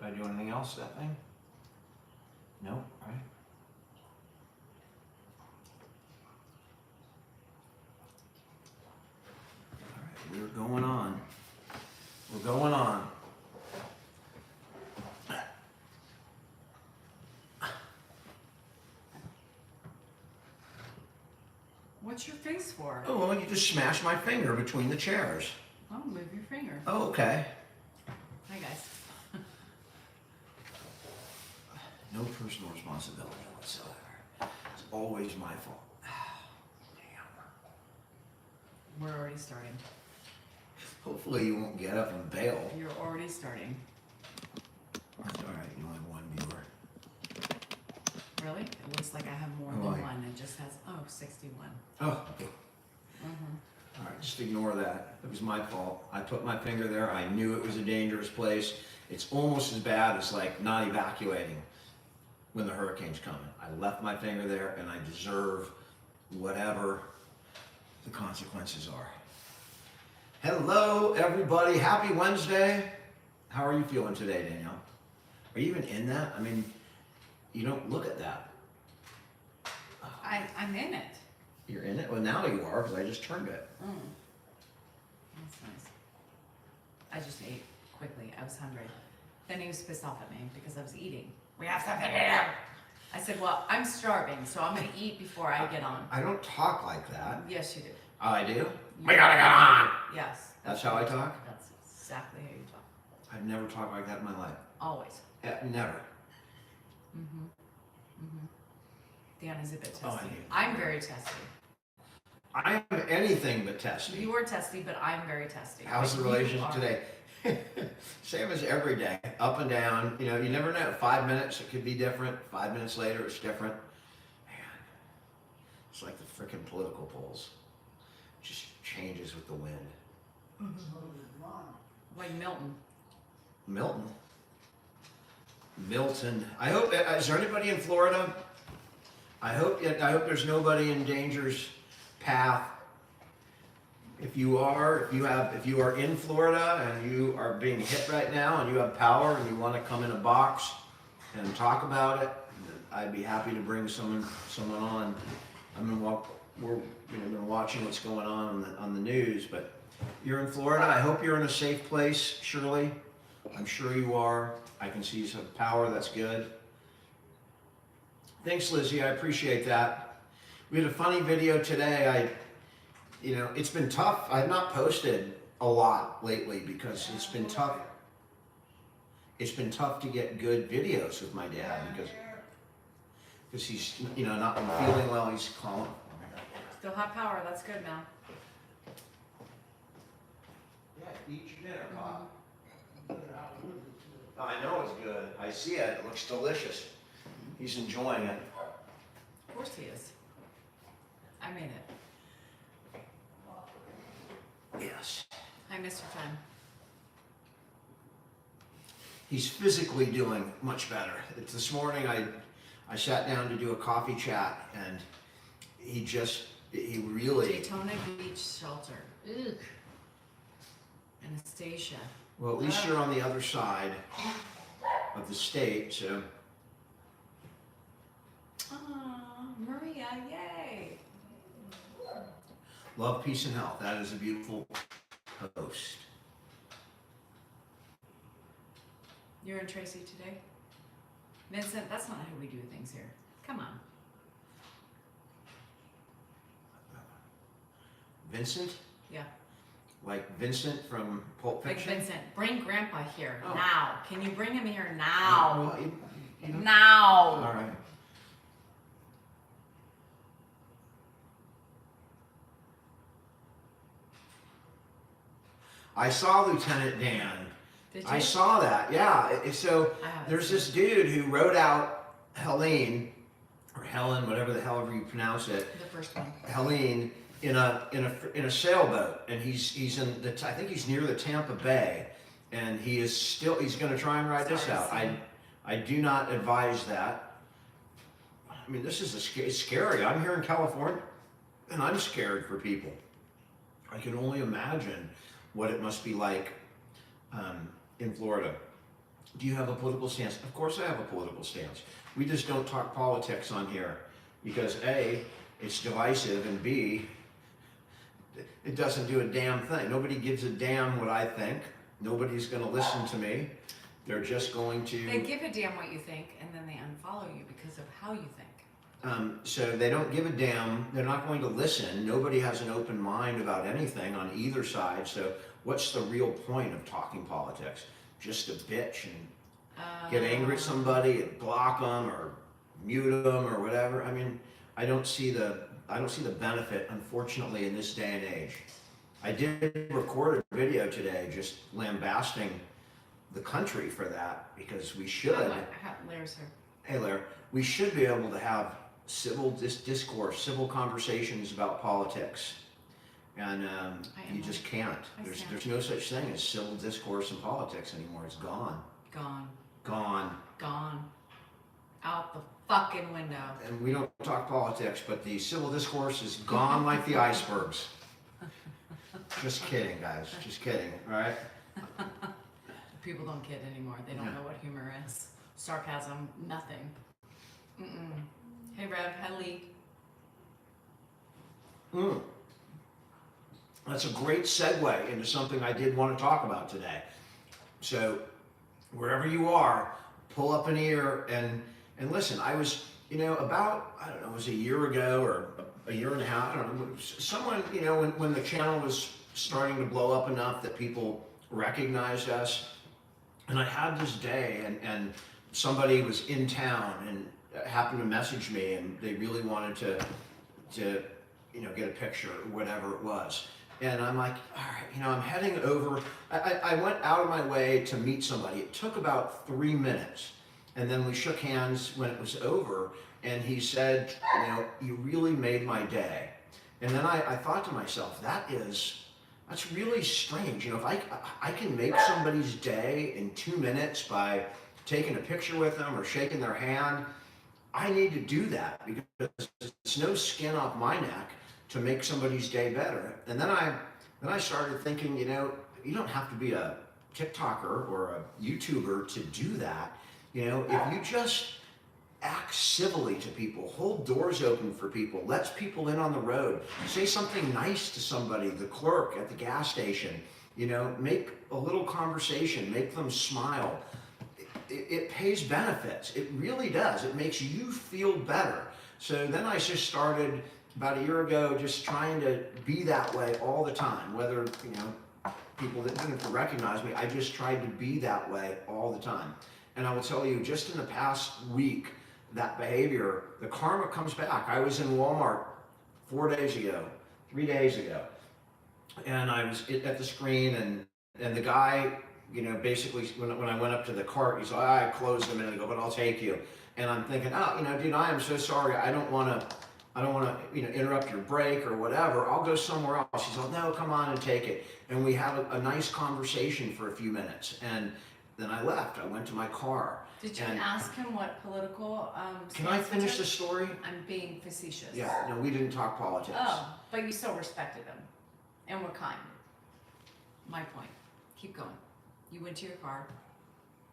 Did I do anything else, that thing? No, right? All right, we're going on. We're going on. What's your face for? Oh, well, you just smashed my finger between the chairs. Oh, move your finger. Oh, okay. Hi, guys. No personal responsibility whatsoever. It's always my fault. Damn. We're already starting. Hopefully you won't get up and bail. You're already starting. It's all right, you only have one viewer. Really? It looks like I have more Oh, than I- one. It just has, 61. Oh, okay. Mm-hmm. All right, just ignore that. It was my fault. I put my finger there. I knew it was a dangerous place. It's almost as bad as like not evacuating when the hurricane's coming. I left my finger there and I deserve whatever the consequences are. Hello, everybody. Happy Wednesday. How are you feeling today, Danielle? Are you even in that? I mean, you don't look at that. I'm in it. You're in it? Well, now you are because I just turned it. That's nice. I just ate quickly. I was hungry. Then he was pissed off at me because I was eating. We have something to do. I said, well, I'm starving, so I'm going to eat before I get on. I don't talk like that. Yes, you do. Oh, I do? You- gotta get on! Yes. That's how I talk? That's exactly how you talk. I've never talked like that in my life. Always. Never. Mm-hmm. Mm-hmm. Danny's a bit testy. Oh, I do. I'm very testy. I am anything but testy. You are testy, but I'm very testy. How's the But you relationship are- today? Same as every day, up and down. You know, you never know. 5 minutes, it could be different. 5 minutes later, it's different. Man, it's like the frickin' political polls. It just changes with the wind. Like Milton. Milton. Milton. I hope. Is there anybody in Florida? I hope there's nobody in danger's path. If you are in Florida and you are being hit right now and you have power and you want to come in a box and talk about it, I'd be happy to bring someone on. We're been watching what's going on the news, but you're in Florida. I hope you're in a safe place, Shirley. I'm sure you are. I can see some power. That's good. Thanks, Lizzie. I appreciate that. We had a funny video today. It's been tough. I have not posted a lot lately because it's been tough. It's been tough to get good videos with my dad because he's not feeling well. He's calling. Still have power. That's good now. Yeah, eat your dinner, Pop. I know it's good. I see it. It looks delicious. He's enjoying it. Of course he is. I made it. Yes. Hi, Mr. Time. He's physically doing much better. This morning I sat down to do a coffee chat and he really... Daytona Beach Shelter. Ugh. Anastasia. Well, at least you're on the other side of the state, so... Aw, Maria, yay. Love, peace, and health. That is a beautiful post. You're in Tracy today? Vincent, that's not how we do things here. Come on. Vincent? Yeah. Like Vincent from Pulp Big Fiction? Vincent, bring Grandpa here Oh. now. Can you bring him here now? Well, you know- Now. All right. I saw Lieutenant Dan. Did you? I saw that, yeah. So I haven't there's seen this dude who wrote out Helene, or Helen, however you pronounce it, the first one. Helene, in a sailboat, and he's in I think he's near the Tampa Bay, and he's going to try and ride this Sorry, out. Sam. I do not advise that. I mean, this is it's scary. I'm here in California, and I'm scared for people. I can only imagine what it must be like in Florida. Do you have a political stance? Of course I have a political stance. We just don't talk politics on here because A, it's divisive, and B, it doesn't do a damn thing. Nobody gives a damn what I think. Nobody's going to listen to me. They're just going to... They give a damn what you think, and then they unfollow you because of how you think. So they don't give a damn. They're not going to listen. Nobody has an open mind about anything on either side. So what's the real point of talking politics? Just to bitch and get angry at somebody and block them or mute them or whatever. I mean, I don't see the benefit, unfortunately, in this day and age. I did record a video today just lambasting the country for that because we should. Larry's here. Hey, Larry, we should be able to have civil discourse, civil conversations about politics. And you just can't. There's no such thing as civil discourse in politics anymore. It's gone. Gone. Gone. Gone. Out the fucking window. And we don't talk politics, but the civil discourse is gone like the icebergs. Just kidding, guys. Just kidding, all right? People don't kid anymore. They don't know what humor is. Sarcasm, nothing. Hey, Rev. Hi, Lee. That's a great segue into something I did want to talk about today. So, wherever you are, pull up an ear and listen. I was, about, I don't know, it was a year ago or a year and a half, I don't know, someone, when the channel was starting to blow up enough that people recognized us, and I had this day, and somebody was in town and happened to message me, and they really wanted to get a picture or whatever it was. And I'm like, all right, I'm heading over. I went out of my way to meet somebody. It took about 3 minutes. And then we shook hands when it was over. And he said, you really made my day. And then I thought to myself, that's really strange. If I can make somebody's day in 2 minutes by taking a picture with them or shaking their hand, I need to do that because it's no skin off my neck to make somebody's day better. And then I started thinking, you don't have to be a TikToker or a YouTuber to do that. If you just act civilly to people, hold doors open for people, lets people in on the road, say something nice to somebody, the clerk at the gas station, make a little conversation, make them smile. It pays benefits. It really does. It makes you feel better. So then I just started about a year ago just trying to be that way all the time. Whether, people that didn't recognize me, I just tried to be that way all the time. And I will tell you, just in the past week, that behavior, the karma comes back. I was in Walmart 3 days ago, and I was at the screen, and the guy, basically when I went up to the cart, he's like, I closed a minute ago, but I'll take you. And I'm thinking, dude, I am so sorry. I don't want to, interrupt your break or whatever. I'll go somewhere else. He's like, no, come on and take it. And we had a nice conversation for a few minutes. And then I left. I went to my car. Did you ask him what political Can I finish the story? I'm being facetious. Yeah, no, we didn't talk politics. Oh, but you still respected him and were kind. My point. Keep going. You went to your car.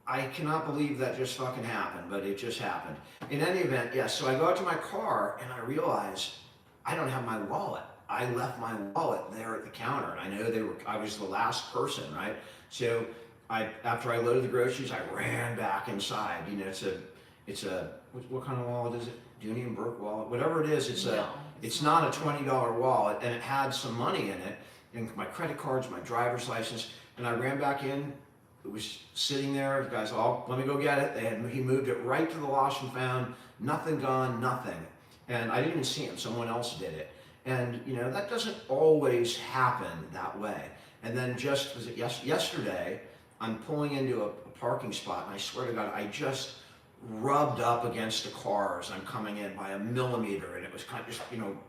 I cannot believe that just fucking happened, but it just happened. In any event, yes, so I go out to my car and I realize I don't have my wallet. I left my wallet there at the counter. I know I was the last person, right? So after I loaded the groceries, I ran back inside. It's a what kind of wallet is it? Dooney and Burke wallet, whatever it is. It's not a $20 wallet, and it had some money in it, and my credit cards, my driver's license, and I ran back in. It was sitting there. The guys, let me go get it. He moved it right to the lost and found. Nothing gone, nothing. And I didn't even see him. Someone else did it. And that doesn't always happen that way. And then yesterday, I'm pulling into a parking spot, and I swear to God, I just rubbed up against the car as I'm coming in by a millimeter, and it was kind of just,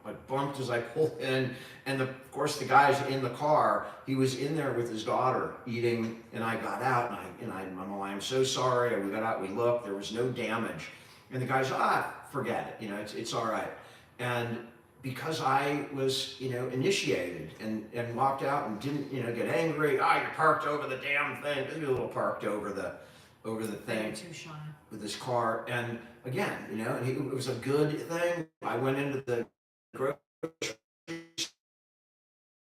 I bumped as I pulled in, and of course the guy's in the car, he was in there with his daughter eating, and I got out, and I'm so sorry, we got out, we looked, there was no damage, and the guy's, forget it, it's all right, and because I was, initiated and walked out and didn't, get angry, you parked over the damn thing, a little parked over the over the thing Too, Shauna. with his car. And again, you know, and it was a good thing. I went into the grocery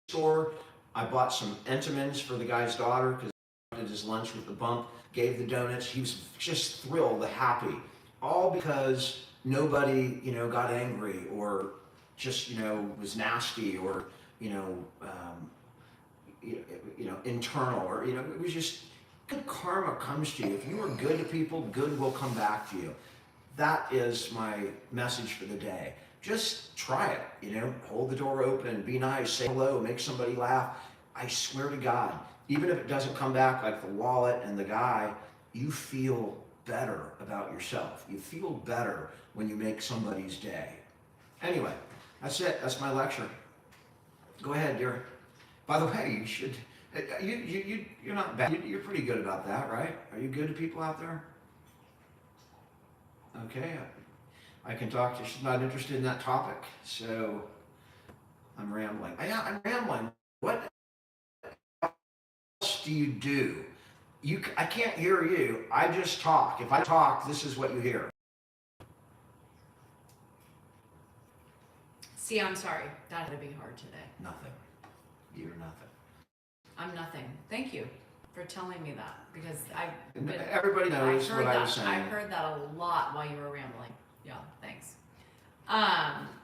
store. I bought some Entenmann's for the guy's daughter because he did his lunch with the bump, gave the donuts. He was just thrilled, happy, all because nobody, you know, got angry or just, you know, was nasty or, you know, internal, or, you know, it was just good karma comes to you. If you are good to people, good will come back to you. That is my message for the day. Just try it, you know, hold the door open, be nice, say hello, make somebody laugh. I swear to God, even if it doesn't come back like the wallet and the guy, you feel better about yourself. You feel better when you make somebody's day. Anyway, that's it. That's my lecture. Go ahead, dear. By the way, you should, you're not bad. You're pretty good about that, right? Are you good to people out there? Okay, I can talk to you. She's not interested in that topic, so I'm rambling. I'm rambling. What else do you do? I can't hear you. I just talk. If I talk, this is what you hear. See, I'm sorry. That would be hard today. Nothing. You're nothing. I'm nothing. Thank you for telling me that, because everybody knows what I was saying. I heard that a lot while you were rambling. Yeah, thanks.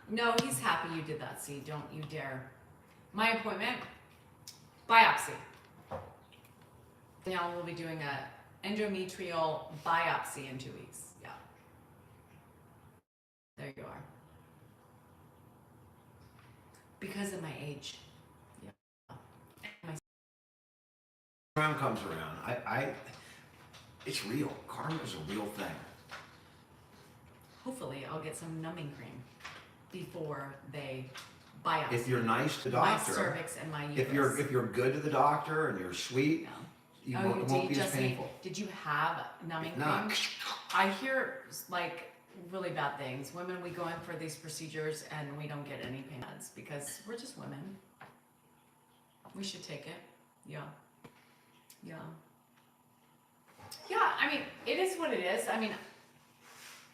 No, he's happy you did that. See, don't you dare. My appointment, biopsy. Now we'll be doing a endometrial biopsy in 2 weeks. Yeah. There you are. Because of my age. Karma comes around. It's real. Karma is a real thing. Hopefully, I'll get some numbing cream before they biopsy. If you're nice to the doctor, my cervix and my uterus. If you're good to the doctor and you're sweet, no. it won't be as painful. Did you have numbing cream? I hear like really bad things. Women, we go in for these procedures and we don't get any pain meds because we're just women. We should take it. Yeah. Yeah. Yeah, I mean, it is what it is. I mean,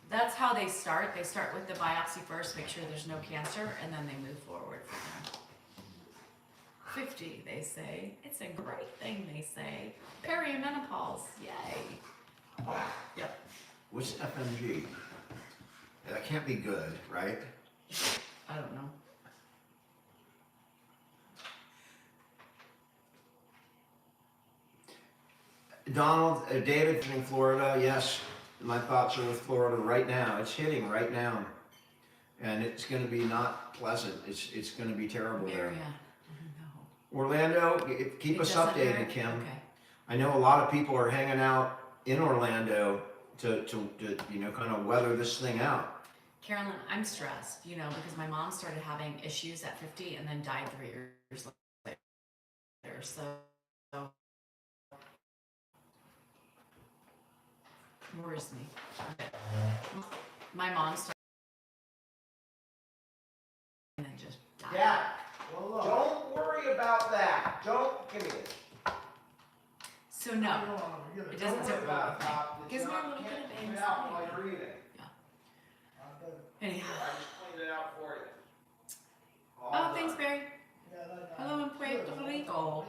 that's how they start. They start with the biopsy first, make sure there's no cancer, and then they move forward from there. 50, they say. It's a great thing, they say. Perimenopause, yay. Yep. What's FMG? That can't be good, right? I don't know. Donald, David in Florida, yes, my thoughts are with Florida right now. It's hitting right now. And it's going to be not pleasant. It's going to be terrible there. No. Orlando, keep us updated, Kim. Okay. I know a lot of people are hanging out in Orlando to kind of weather this thing out. Carolyn, I'm stressed, because my mom started having issues at 50 and then died 3 years later. So worries me. My mom started and then just died. Yeah. Well, don't worry about that. Don't give me it. So no, it doesn't sit well with me. Gives me a little bit of anxiety. Anyhow. I just cleaned it out for you. Oh, thanks, Barry. Hello, in Puerto Rico.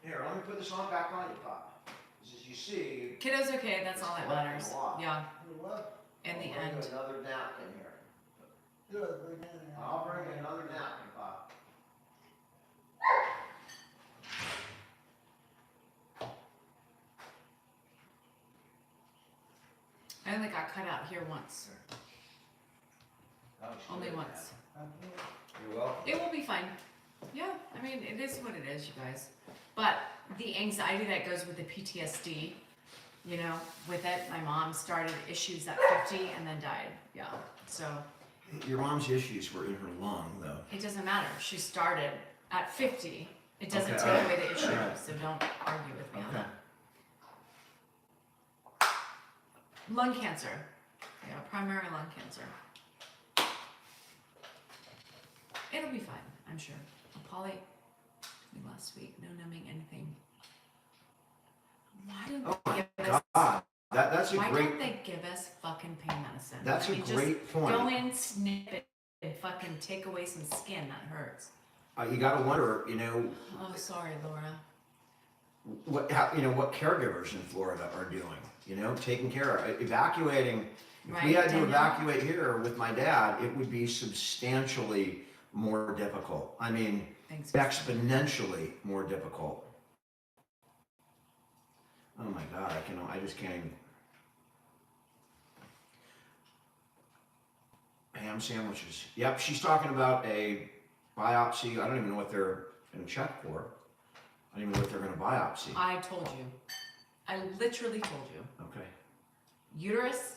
Here, let me put this on back on you, Pop. As you see, kiddo's okay. That's all that matters. Yeah. In the end. Bring another napkin here. I'll bring another napkin, Pop. I only got cut out here once. Only once. You're welcome. It will be fine. Yeah, I mean, it is what it is, you guys. But the anxiety that goes with the PTSD, with it, my mom started issues at 50 and then died. Yeah, so. Your mom's issues were in her lung, though. It doesn't matter. She started at 50. It doesn't take away the issue, so don't argue with me on that. Lung cancer. Yeah, primary lung cancer. It'll be fine, I'm sure. Polly, last week, no numbing anything. Why didn't Oh they my give us? God, that's a Why great. don't they give us fucking pain medicine? That's a great just point. Go in, snip it, and fucking take away some skin that hurts. You got to wonder, Oh, sorry, Laura. what caregivers in Florida are doing. Taking care of, evacuating. If we Right, had to Danielle? evacuate here with my dad, it would be substantially more difficult. I mean, Thanks. exponentially more difficult. Oh my God, I just can't even. Ham sandwiches. Yep, she's talking about a biopsy. I don't even know what they're going to check for. I don't even know what they're going to biopsy. I told you. I literally told you. Okay. Uterus,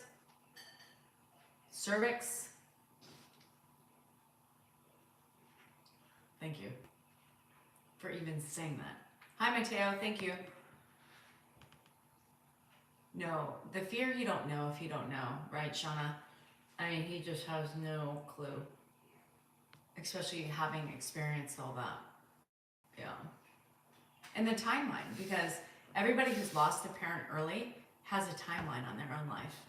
cervix. Thank you for even saying that. Hi, Mateo. Thank you. No, the fear you don't know if you don't know, right, Shauna? I mean, he just has no clue. Especially having experienced all that. Yeah. And the timeline, because everybody who's lost a parent early has a timeline on their own life.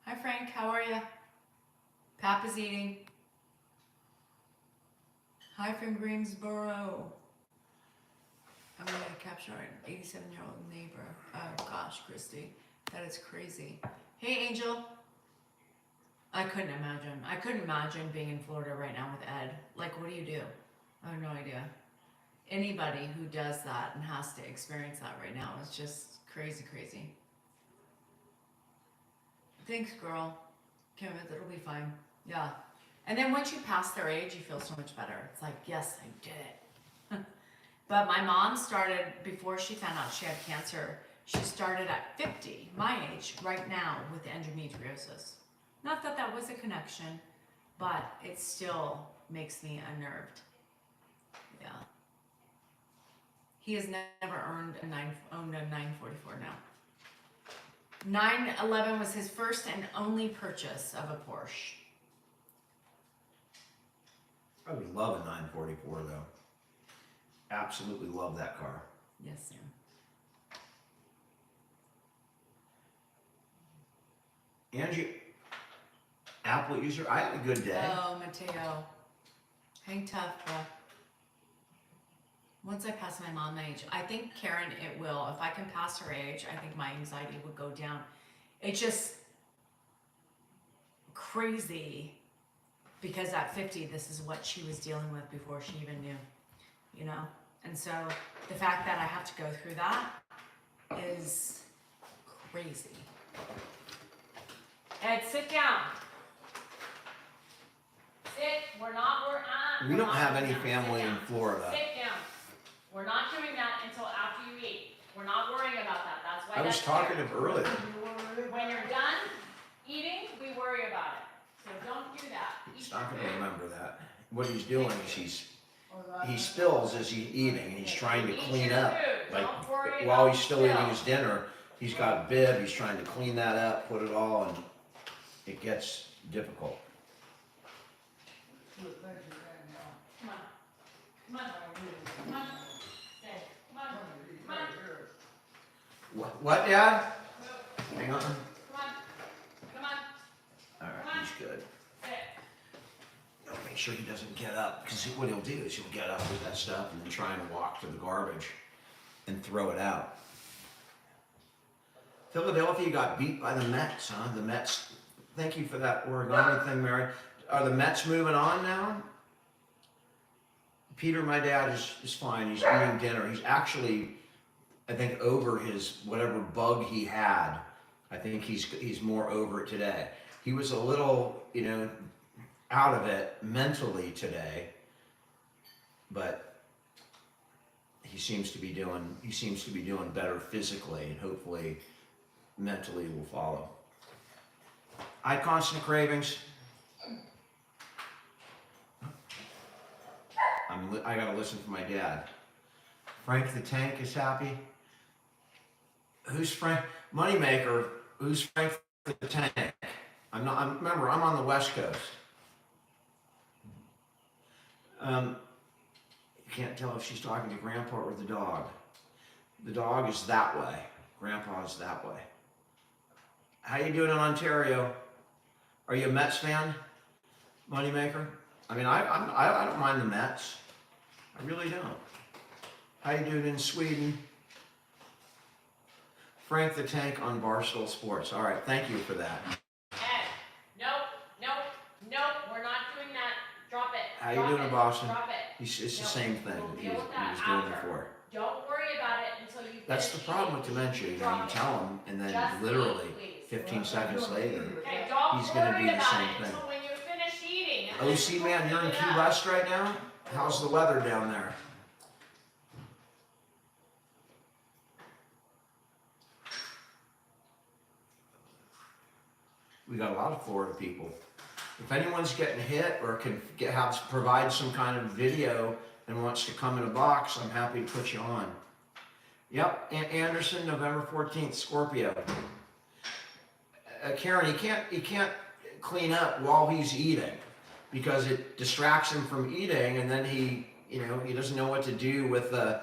Hi, Frank. How are you? Pap is eating. Hi from Greensboro. I'm going to capture an 87-year-old neighbor. Oh, gosh, Christy. That is crazy. Hey, Angel. I couldn't imagine. I couldn't imagine being in Florida right now with Ed. Like, what do you do? I have no idea. Anybody who does that and has to experience that right now is just crazy, crazy. Thanks, girl. Kim, it'll be fine. Yeah. And then once you pass their age, you feel so much better. It's like, yes, I did it. But my mom started, before she found out she had cancer, she started at 50, my age, right now, with endometriosis. Not that that was a connection, but it still makes me unnerved. Yeah. He has never owned a 944 now. 911 was his first and only purchase of a Porsche. I would love a 944 though. Absolutely love that car. Yes, Sam. Angie, Apple user, I had a good day. Oh, Mateo. Hang tough, bro. Once I pass my mom age, I think, Karen, it will. If I can pass her age, I think my anxiety would go down. It's just crazy because at 50, this is what she was dealing with before she even knew, you know? And so the fact that I have to go through that is crazy. Ed, sit down. Sit. We don't have any family in Florida. Sit down. We're not doing that until after you eat. We're not worrying about that. That's why I was talking to him earlier. when you're done eating, we worry about it. So don't do that. He's not going to remember that. What he's doing is he spills as he's eating and he's trying to clean up. Like while he's still eating his dinner, he's got a bib, he's trying to clean that up, put it all, and it gets difficult. Come on. Come on. Come on. Stay. Come on. Come on. What, Dad? Hang on. Come on. Come on. All right, he's good. Sit. I'll make sure he doesn't get up, because what he'll do is he'll get up with that stuff and then try and walk to the garbage and throw it out. Philadelphia got beat by the Mets, huh? The Mets. Thank you for that origami thing, Mary. Are the Mets moving on now? Peter, my dad, is fine. He's eating dinner. He's actually, I think, over his whatever bug he had. I think he's more over it today. He was a little, out of it mentally today, but he seems to be doing better physically, and hopefully mentally will follow. I constant cravings. I gotta listen to my dad. Frank the Tank is happy. Who's Frank? Moneymaker. Who's Frank the Tank? Remember, I'm on the West Coast. You can't tell if she's talking to Grandpa or the dog. The dog is that way. Grandpa is that way. How you doing in Ontario? Are you a Mets fan? Moneymaker? I mean, I don't mind the Mets. I really don't. How you doing in Sweden? Frank the Tank on Barstool Sports. All right, thank you for that. Ed, nope, we're not doing that. Drop it. How you doing in Boston? Drop it. It's the No, same thing we'll that deal with he that was doing after. before. Don't worry about it until you finish. That's the problem with dementia. You know, you tell him, and then Just literally eat, please. 15 seconds later, Okay, don't he's gonna worry do the about same it thing. until when you're finished eating. and then OC we'll man, you're in clean it Key up. West right now? How's the weather down there? We got a lot of Florida people. If anyone's getting hit or can provide some kind of video and wants to come in a box, I'm happy to put you on. Yep, Anderson, November 14th, Scorpio. Karen, he can't clean up while he's eating because it distracts him from eating, and then he doesn't know what to do with the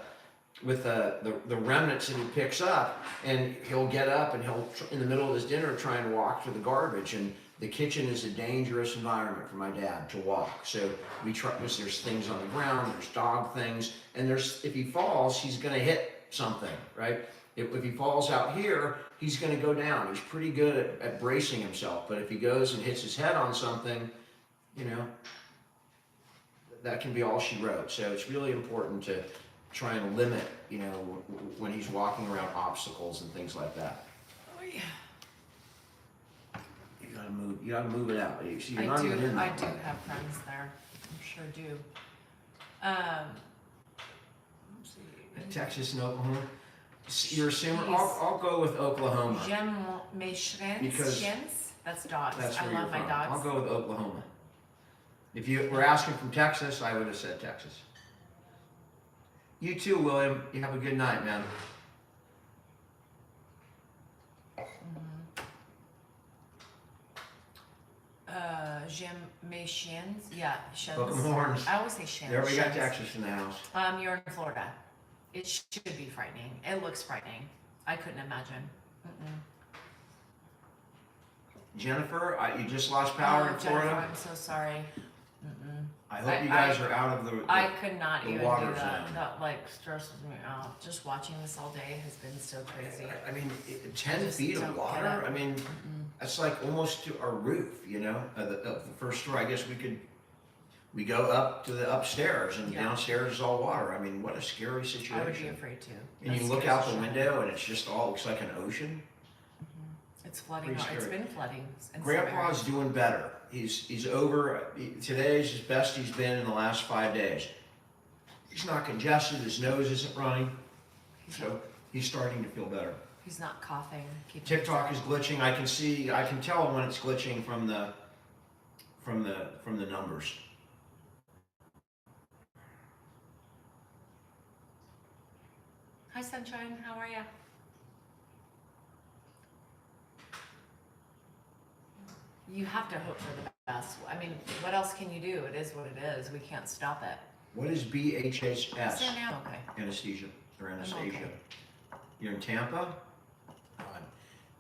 remnants that he picks up, and he'll get up and he'll in the middle of his dinner try and walk to the garbage. And the kitchen is a dangerous environment for my dad to walk. So we try, because there's things on the ground, there's dog things, and if he falls, he's gonna hit something, right? If he falls out here, he's gonna go down. He's pretty good at bracing himself, but if he goes and hits his head on something, that can be all she wrote. So it's really important to try and limit, when he's walking around obstacles and things like that. Oh yeah. You gotta move it out. You see, you're I not do even in there. have friends there. I sure do. Let's see. Texas and Oklahoma. You're assuming Yes. I'll go with Oklahoma. J'aime mes chiens. Because That's dogs. That's I where love you're my from. dogs. I'll go with Oklahoma. If you were asking from Texas, I would have said Texas. You too, William. You have a good night, man. J'aime mes chiens. Yeah, chiens. Hook 'em horns. I always say chiens. There we got chiens. Texas in the house. You're in Florida. It should be frightening. It looks frightening. I couldn't imagine. Jennifer, you just lost power in Jennifer, Florida. I'm so sorry. I hope you guys are out of the I could not the even water do that. zone. That like stresses me out. Just watching this all day has been so crazy. I mean, 10 just feet don't of get water. it. I mean, that's like almost to our roof. The first floor. I guess we go up to the upstairs, and Yeah. downstairs is all water. I mean, what a scary I would be situation. afraid too. And you That look scares out the shit. window, and it's just all looks like an ocean. It's flooding. Pretty It's scary. been flooding. in some Grandpa's areas. doing better. He's over. Today's his best he's been in the last 5 days. He's not congested. His nose isn't running. So he's starting to feel better. He's not coughing. TikTok is glitching. I can tell when it's glitching from the numbers. Hi, Sunshine. How are ya? You have to hope for the best. I mean, what else can you do? It is what it is. We can't stop it. What is BHS? Stand down. Okay. Anesthesia or Anastasia. okay. You're in Tampa? God.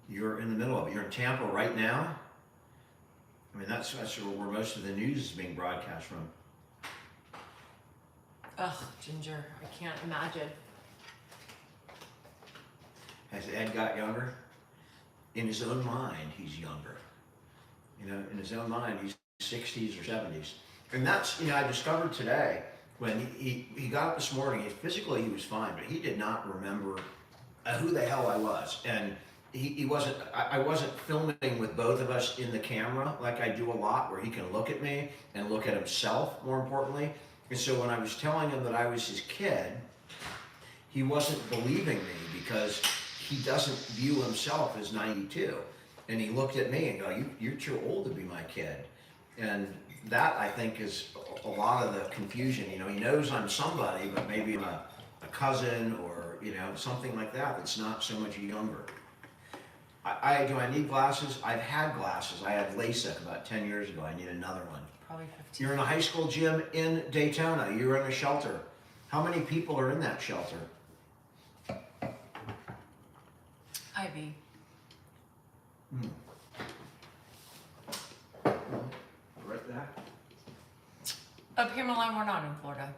You're in the middle of it. You're in Tampa right now? I mean, that's where most of the news is being broadcast from. Ugh, Ginger. I can't imagine. Has Ed got younger? In his own mind, he's younger. In his own mind, he's 60s or 70s. And that's, I discovered today when he got up this morning, physically he was fine, but he did not remember who the hell I was. And I wasn't filming with both of us in the camera like I do a lot, where he can look at me and look at himself, more importantly. And so when I was telling him that I was his kid, he wasn't believing me because he doesn't view himself as 92. And he looked at me and go, you're too old to be my kid. And that, I think, is a lot of the confusion. He knows I'm somebody, but maybe I'm a cousin or, something like that that's not so much younger. Do I need glasses? I've had glasses. I had LASIK about 10 years ago. I need another one. Probably 15. You're in a high school gym in Daytona. You're in a shelter. How many people are in that shelter? Ivy. Right back. Up here, Milan, we're not in Florida.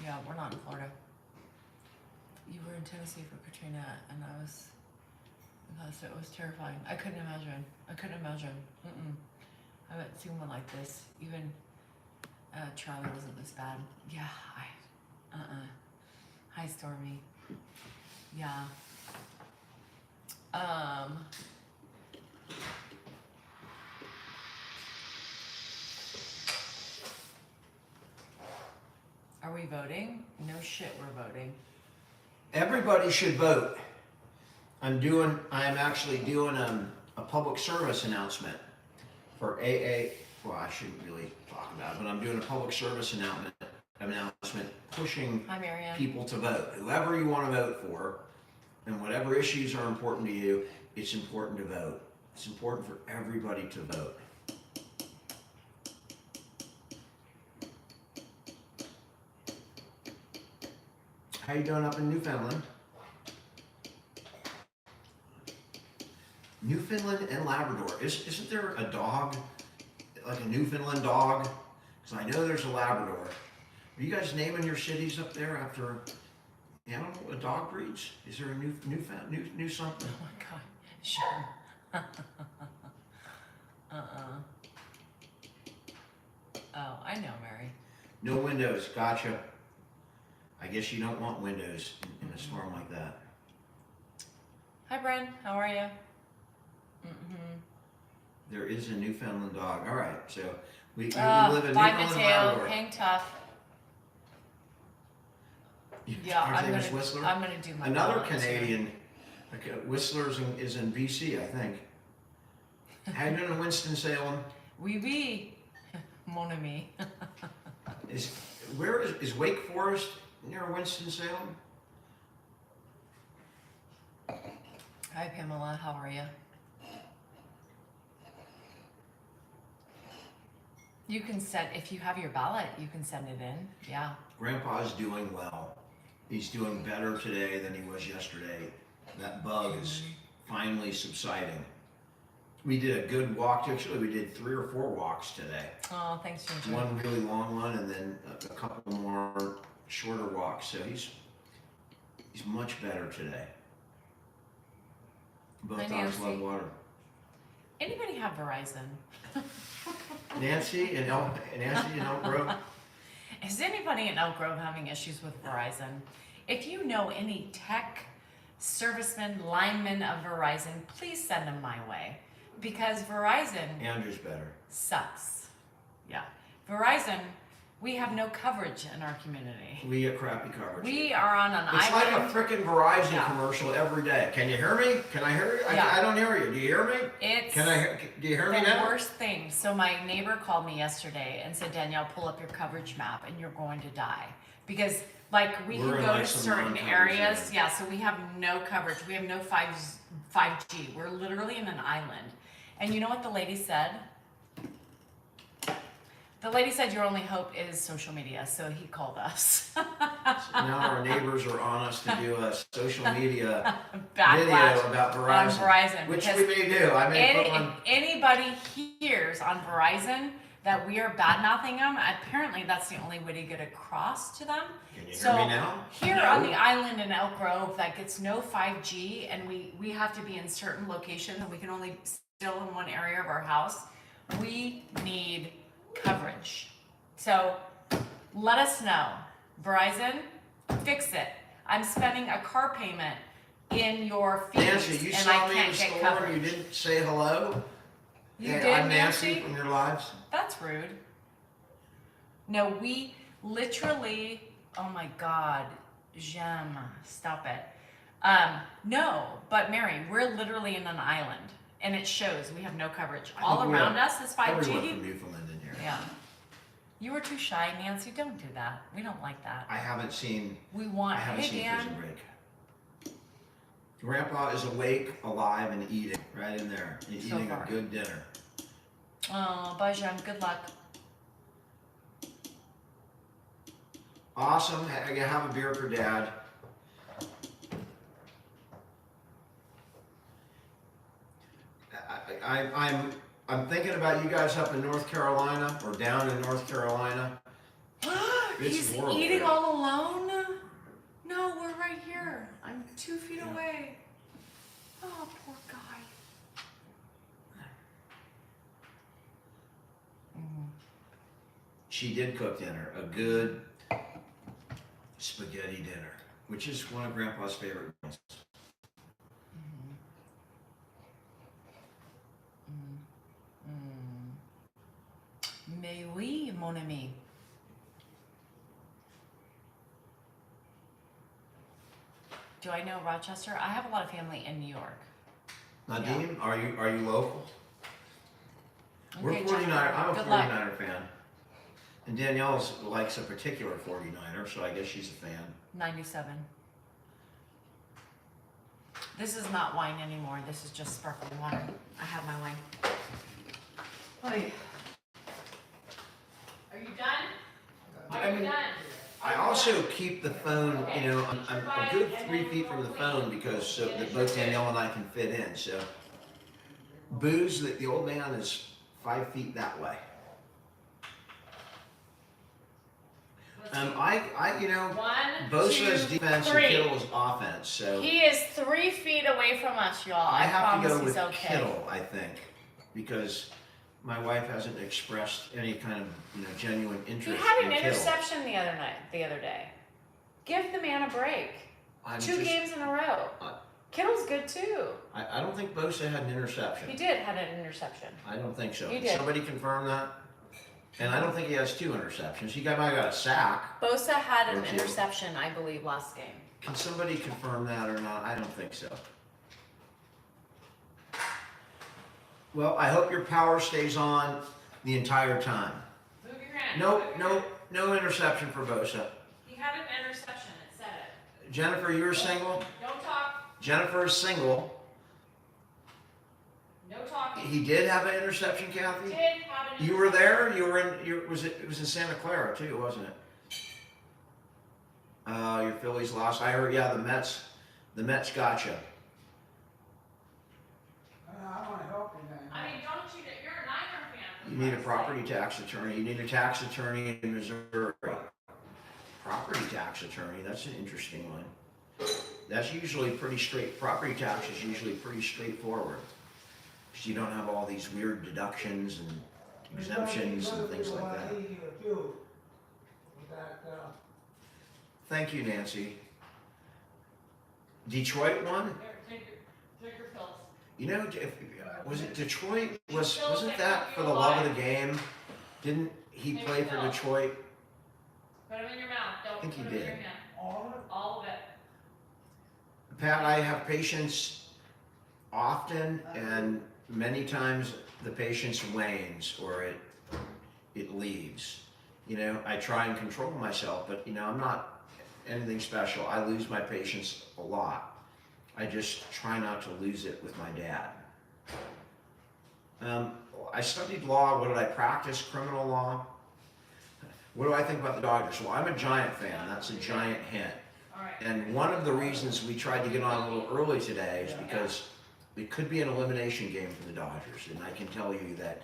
Yeah, we're not in Florida. You were in Tennessee for Katrina, and it was terrifying. I couldn't imagine. I haven't seen one like this. Even Charlie wasn't this bad. Yeah, Hi, Stormy. Yeah. Are we voting? No shit, we're voting. Everybody should vote. I am actually doing a public service announcement for AA. Well, I shouldn't really talk about it, but I'm doing a public service announcement pushing Hi, Marianne. people to vote. Whoever you want to vote for, and whatever issues are important to you, it's important to vote. It's important for everybody to vote. How you doing up in Newfoundland? Newfoundland and Labrador. Isn't there a dog, like a Newfoundland dog? Because I know there's a Labrador. Are you guys naming your cities up there after animal, dog breeds? Is there a new something? Oh my God, sure. Oh, I know, Mary. No windows, gotcha. I guess you don't want windows in a storm like that. Hi, Bren. How are you? There is a Newfoundland dog. All right, so we live in Bye, Newfoundland, Mateo. Labrador. Hang tough. Yeah, Our I'm name is gonna Whistler? do my Another balance here. Canadian, okay, Whistler's is in BC, I think. How you doing in Winston-Salem? Oui, mon ami. Where is Wake Forest near Winston-Salem? Hi, Pamela. How are you? You can send, if you have your ballot, you can send it in. Yeah. Grandpa's doing well. He's doing better today than he was yesterday. That bug is finally subsiding. We did a good walk. Actually, we did 3 or 4 walks today. Oh, thanks, Ginger. One really long one, and then a couple more shorter walks. So he's much better today. Both Hi, dogs love Nancy. water. Anybody have Verizon? Nancy in Elk Grove. Is anybody in Elk Grove having issues with Verizon? If you know any tech servicemen, linemen of Verizon, please send them my way. Because Verizon Andrew's better. sucks. Yeah. Verizon, we have no coverage in our community. We get crappy coverage. We are on an It's like a island. frickin' Verizon Yeah. commercial every day. Can you hear me? Can I hear you? Yeah. I don't hear you. Do you hear me? It's Do you hear me the now? worst thing. So my neighbor called me yesterday and said, Danielle, pull up your coverage map and you're going to die. Because like we We're can in, go like, to some certain non-coverage areas. area. Yeah, so we have no coverage. We have no 5G. We're literally in an island. And you know what the lady said? The lady said your only hope is social media, so he called us. Now our neighbors are on us to do a social media Backlash video about on Verizon. Verizon. Which because we may do. I may put if one. anybody hears on Verizon that we are bad mouthing them, apparently that's the only way to get across to them. Can you So hear me now? here No. on the island in Elk Grove that gets no 5G, and we have to be in certain locations, and we can only still in one area of our house. We need coverage. So let us know. Verizon, fix it. I'm spending a car payment in your fees, Nancy, you and saw I me in can't the get store coverage. and you didn't say hello? You Yeah, did, I'm Nancy Nancy? from your lives. That's rude. No, we literally, oh my God, Jem, stop it. No, but Mary, we're literally in an island, and it shows we have no coverage. I All think we around have us is Everyone 5G. from Newfoundland in here. Yeah. You were too shy, Nancy. Don't do that. We don't like that. I haven't seen We want, Prison hey Dan, Break. Grandpa is awake, alive, and eating right in there. He's So eating far. a good dinner. oh, bye Jem, good luck. Awesome. I can have a beer for Dad. I'm thinking about you guys up in North Carolina or down in North Carolina. It's He's horrible eating there. all alone? No, we're right here. I'm 2 feet away. Oh, poor guy. She did cook dinner, a good spaghetti dinner, which is one of Grandpa's favorite meals. Mais oui, mon ami. Do I know Rochester? I have a lot of family in New York. Nadim, are you local? We're Okay, 49. Jennifer, I'm a good luck. 49er fan. And Danielle likes a particular 49er, so I guess she's a fan. 97. This is not wine anymore. This is just sparkling water. I have my wine. Oy. Are you done? I Are you mean, done? I also keep the phone, you know, I'm a good 3 feet from the phone because so that both Danielle and I can fit in. So booze, the old man is 5 feet that way. You know, One, Bosa's two, defense and three. Kittle's offense. So He is 3 feet away from us, y'all. I I have to promise go he's with okay. Kittle, I think, because my wife hasn't expressed any kind of, you know, genuine He interest had in an Kittle. interception the other day. Give the man a break. I'm 2 just- games in a row. Kittle's good too. I don't think Bosa had an interception. He did had an interception. I don't think so. He Can did. somebody confirm that? And I don't think he has 2 interceptions. He might have got a sack. Bosa had an Or two. interception, I believe, last game. Can somebody confirm that or not? I don't think so. Well, I hope your power stays on the entire time. Move your hand. No interception for Bosa. He had an interception. It said it. Jennifer, you're single? Don't talk. Jennifer is single. No talking. He did have an interception, Did Kathy? have an You were there? You were in, it was in Santa Clara too, wasn't it? Your Phillies lost. I heard, yeah, the Mets got you. I want to help you, man. I mean, don't you? You're a Niner fan. You need a property tax attorney. You need a tax attorney in Missouri. Property tax attorney, that's an interesting one. That's usually pretty straight. Property tax is usually pretty straightforward. Because you don't have all these weird deductions and exemptions and things like that. Thank you, Nancy. Detroit won? Here, drink your pills. You know, was it Detroit? Wasn't that for the love of the game? Didn't he play for Detroit? Put them in your mouth. Don't think he put them in your did. hand. All All of it. Pat, I have patients often, and many times the patience wanes or it leaves. You know, I try and control myself, but you know, I'm not anything special. I lose my patience a lot. I just try not to lose it with my dad. I studied law. What did I practice? Criminal law. What do I think about the Dodgers? Well, I'm a Giant fan. That's a giant hint. All right. And one of the reasons we tried to get on a little early today is because it could be an elimination game for the Dodgers. And I can tell you that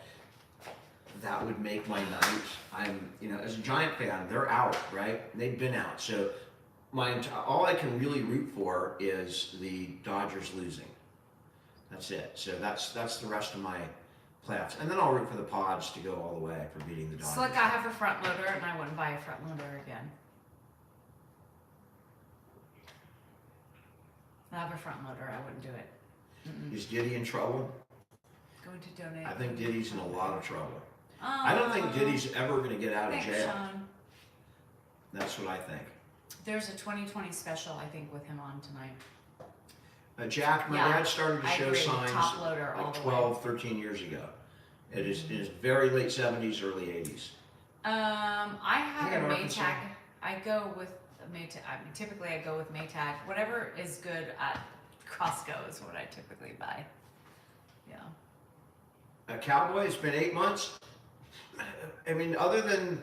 that would make my night. I'm, you know, as a Giant fan, they're out, right? They've been out. So all I can really root for is the Dodgers losing. That's it. So that's the rest of my playoffs. And then I'll root for the Pods to go all the way for beating the Dodgers. Slick, I have a front loader and I wouldn't buy a front loader again. I have a front loader, I wouldn't do it. Is Diddy in trouble? Going to donate. I think Diddy's in a lot of trouble. I don't think Diddy's ever going to get out of Thanks, jail. Sean. That's what I think. There's a 2020 special, I think, with him on tonight. Jack, my Yeah, dad started to I show agree. signs Top loader all like the 12, 13 years ago. It is very late 70s, early 80s. I have Yeah, a Arkansas. Maytag. I go with a Maytag. I mean, typically I go with Maytag. Whatever is good at Costco is what I typically buy. Yeah. Cowboy, it's been 8 months. I mean, other than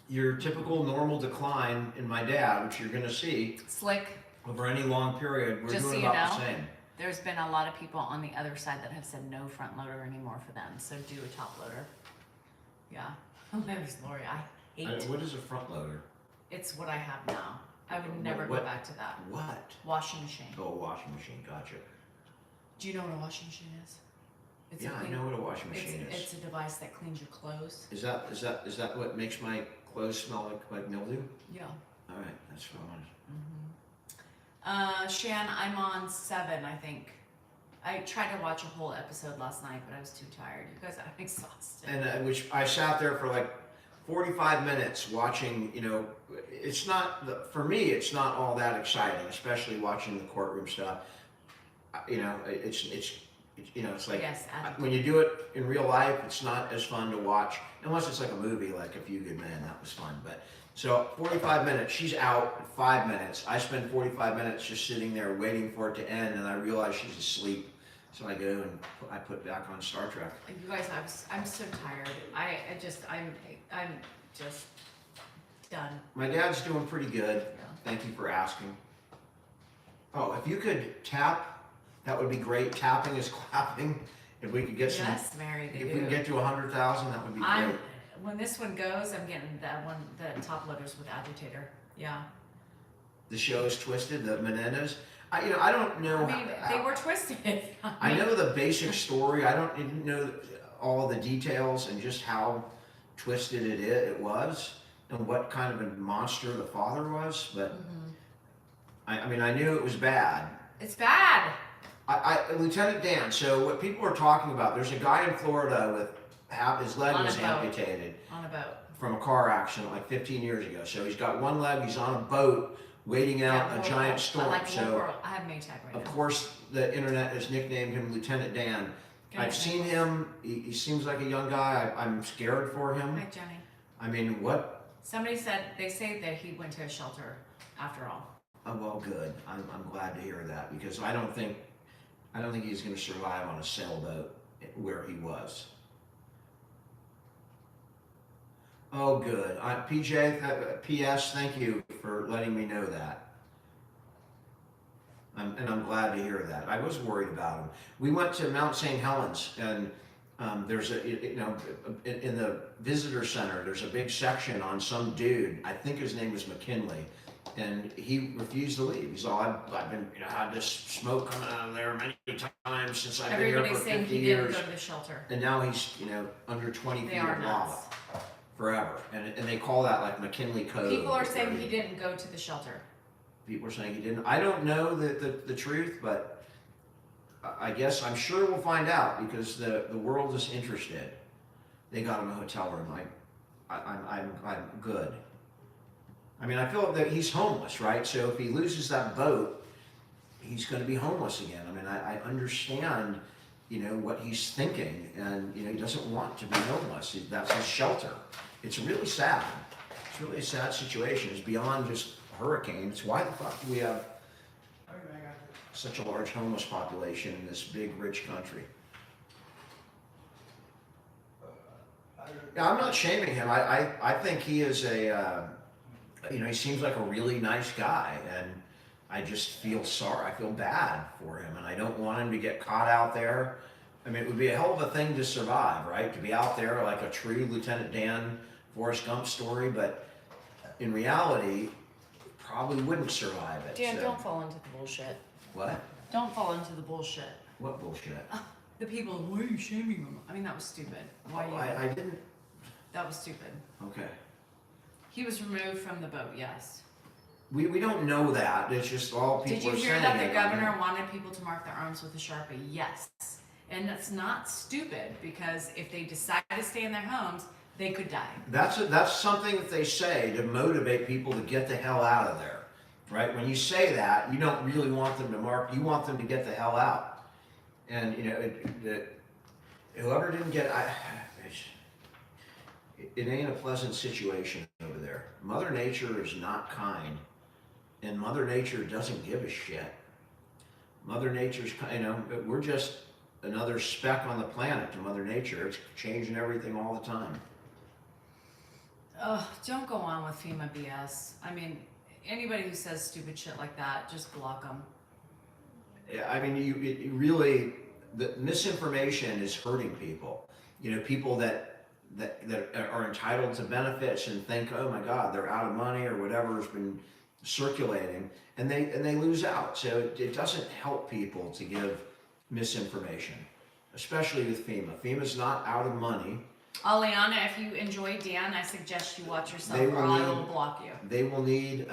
your typical normal decline in my dad, which you're going to see Slick. over any long period, we're Just so doing you about the know, same. There's been a lot of people on the other side that have said no front loader anymore for them, so do a top loader. Yeah. Oh, there's Lori. I hate. What is a front loader? It's what I have now. I would never What? go back to that. What? Washing machine. Oh, a washing machine. Gotcha. Do you know what a washing machine is? It's a Yeah, I clean- know what a washing machine is. It's a device that cleans your clothes. Is that what makes my clothes smell like mildew? Yeah. All right, that's what I wanted. Shan, I'm on 7, I think. I tried to watch a whole episode last night, but I was too tired. You guys, I'm exhausted. And which I sat there for like 45 minutes watching. You know, it's not for me. It's not all that exciting, especially watching the courtroom stuff. You know, it's you know, it's like Yes, when you do it in real life, it's not as fun to watch unless it's like a movie, like A Few Good Men. That was fun, but. So 45 minutes, she's out in 5 minutes. I spend 45 minutes just sitting there waiting for it to end, and I realize she's asleep. So I go and I put back on Star Trek. You guys, I'm so tired. I'm just done. My dad's doing pretty good. Yeah. Thank you for asking. Oh, if you could tap, that would be great. Tapping is clapping. If we could get some, Yes, Mary, they if do. we could get to 100,000, that would be great. When this one goes, I'm getting that one, the top loaders with agitator. Yeah. The show is twisted. The Menendez. I don't know. I mean, they were twisted. I know the basic story. I didn't know all the details and just how twisted it was, and what kind of a monster the father was. But I mean, I knew it was bad. It's bad. Lieutenant Dan. So what people are talking about? There's a guy in Florida with his leg On a was boat. amputated On a boat. from a car accident like 15 years ago. So he's got one leg. He's on a boat waiting out Yeah, a giant World. storm. I like So World. I have Maytag right of now. course the internet has nicknamed him Lieutenant Dan. Good I've seen him. He seems like a young guy. I'm scared for him. Hi, Jenny. I mean, what? Somebody said, they say that he went to a shelter after all. Oh, well, good. I'm glad to hear that, because I don't think he's going to survive on a sailboat where he was. Oh, good. PJ, P.S. Thank you for letting me know that. I'm glad to hear that. I was worried about him. We went to Mount St. Helens, and there's in the visitor center, there's a big section on some dude. I think his name was McKinley, and he refused to leave. He's all, I've been, had this smoke coming out of there many times since I've been here Everybody's for saying 50 he years. didn't go to the shelter. And now he's, under 20 They feet are of lava nuts. forever. And they call that like McKinley Code. People are saying he didn't go to the shelter. People are saying he didn't. I don't know the truth, but I guess I'm sure we'll find out, because the world is interested. They got him a hotel room. I'm good. I mean, I feel that he's homeless, right? So if he loses that boat, he's going to be homeless again. I mean, I understand, what he's thinking, and he doesn't want to be homeless. That's his shelter. It's really sad. It's really a sad situation. It's beyond just hurricanes. Why the fuck do we have such a large homeless population in this big, rich country? Yeah, I'm not shaming him. I think he is he seems like a really nice guy, and I just feel sorry. I feel bad for him, and I don't want him to get caught out there. I mean, it would be a hell of a thing to survive, right? To be out there like a true Lieutenant Dan, Forrest Gump story, but in reality, probably wouldn't survive it. Dan, so. don't fall into the bullshit. What? Don't fall into the bullshit. What bullshit? The people, why are you shaming him? I mean, that was stupid. Why Oh, you? I didn't. That was stupid. Okay. He was removed from the boat, yes. We don't know that. It's just all people Did you are hear saying. that the it. governor wanted people to mark their arms with a Sharpie? Yes. And that's not stupid, because if they decide to stay in their homes, they could die. That's something that they say to motivate people to get the hell out of there, right? When you say that, you don't really want them to mark. You want them to get the hell out. And whoever didn't get, it ain't a pleasant situation over there. Mother Nature is not kind, and Mother Nature doesn't give a shit. Mother Nature's, we're just another speck on the planet to Mother Nature. It's changing everything all the time. Ugh, don't go on with FEMA BS. I mean, anybody who says stupid shit like that, just block them. Yeah, I mean, it really, the misinformation is hurting people. You know, people that are entitled to benefits and think, oh my God, they're out of money or whatever has been circulating, and they lose out. So it doesn't help people to give misinformation, especially with FEMA. FEMA's not out of money. Aliana, if you enjoy Dan, I suggest you watch yourself, They or will I need- will block you. They will need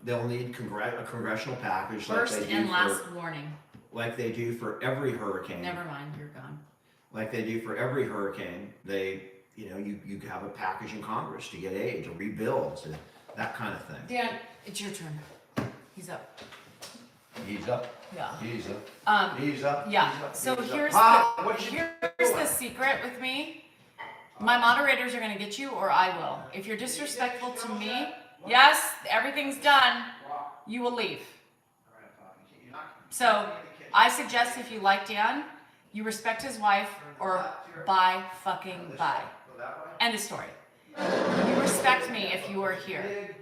they'll need a congressional package First like they and do last for warning. like they do for every hurricane. Never mind, you're gone. Like they do for every hurricane. You have a package in Congress to get aid, to rebuild, to that kind of thing. Dan, it's your turn. He's up. He's up. Yeah. He's up. He's up. Yeah. He's up. So He's here's up. the What you here's the secret with me. My moderators are gonna get you, or I will. If you're disrespectful to me, yes, everything's done. You will leave. So I suggest if you like Dan, you respect his wife, or bye fucking bye. End of story. You respect me if you are here.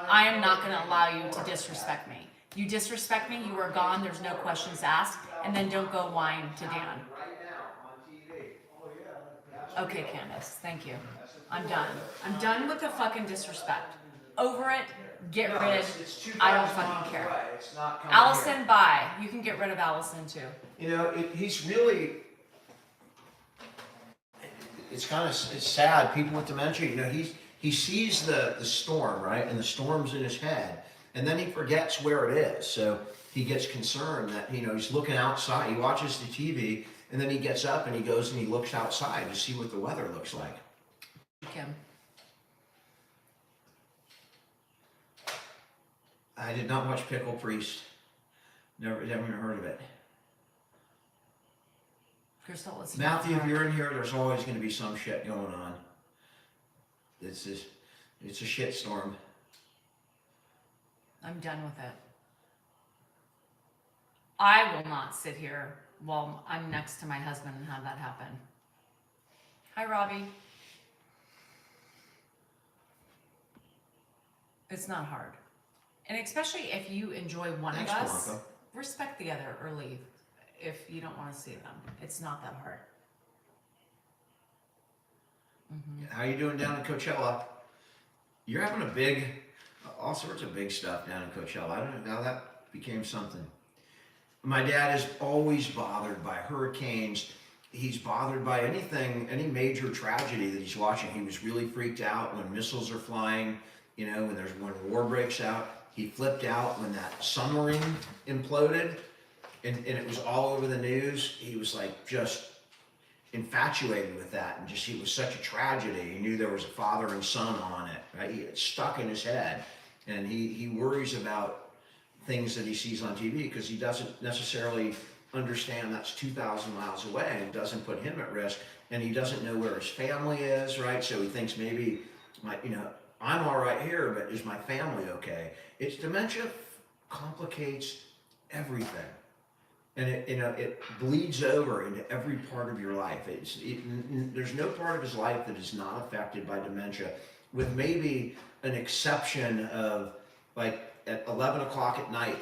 I am not going to allow you to disrespect me. You disrespect me, you are gone. There's no questions asked. And then don't go whine to Dan. Okay, Candace. Thank you. I'm done. I'm done with the fucking disrespect. Over it. Get rid. I don't fucking care. Allison, bye. You can get rid of Allison too. You know, he's really. It's sad. People with dementia, you know, he sees the storm, right, and the storm's in his head, and then he forgets where it is. So he gets concerned that he's looking outside. He watches the TV, and then he gets up and he goes and he looks outside to see what the weather looks like. Kim. I did not watch Pickle Priest. Never even heard of it. Crystal, let's Matthew, if you're in here, there's always going to be some shit going on. It's a shit storm. I'm done with it. I will not sit here while I'm next to my husband and have that happen. Hi, Robbie. It's not hard. And especially if you enjoy one Thanks, of us, Blanca. respect the other or leave if you don't want to see them. It's not that hard. How you doing down in Coachella? You're having all sorts of big stuff down in Coachella. I don't know how that became something. My dad is always bothered by hurricanes. He's bothered by anything, any major tragedy that he's watching. He was really freaked out when missiles are flying, when war breaks out. He flipped out when that submarine imploded and it was all over the news. He was like just infatuated with that, and it was such a tragedy. He knew there was a father and son on it, right? It stuck in his head, and he worries about things that he sees on TV because he doesn't necessarily understand that's 2,000 miles away and doesn't put him at risk, and he doesn't know where his family is, right? So he thinks maybe I'm all right here, but is my family okay? Dementia complicates everything. And it bleeds over into every part of your life. There's no part of his life that is not affected by dementia, with maybe an exception of like at 11 o'clock at night.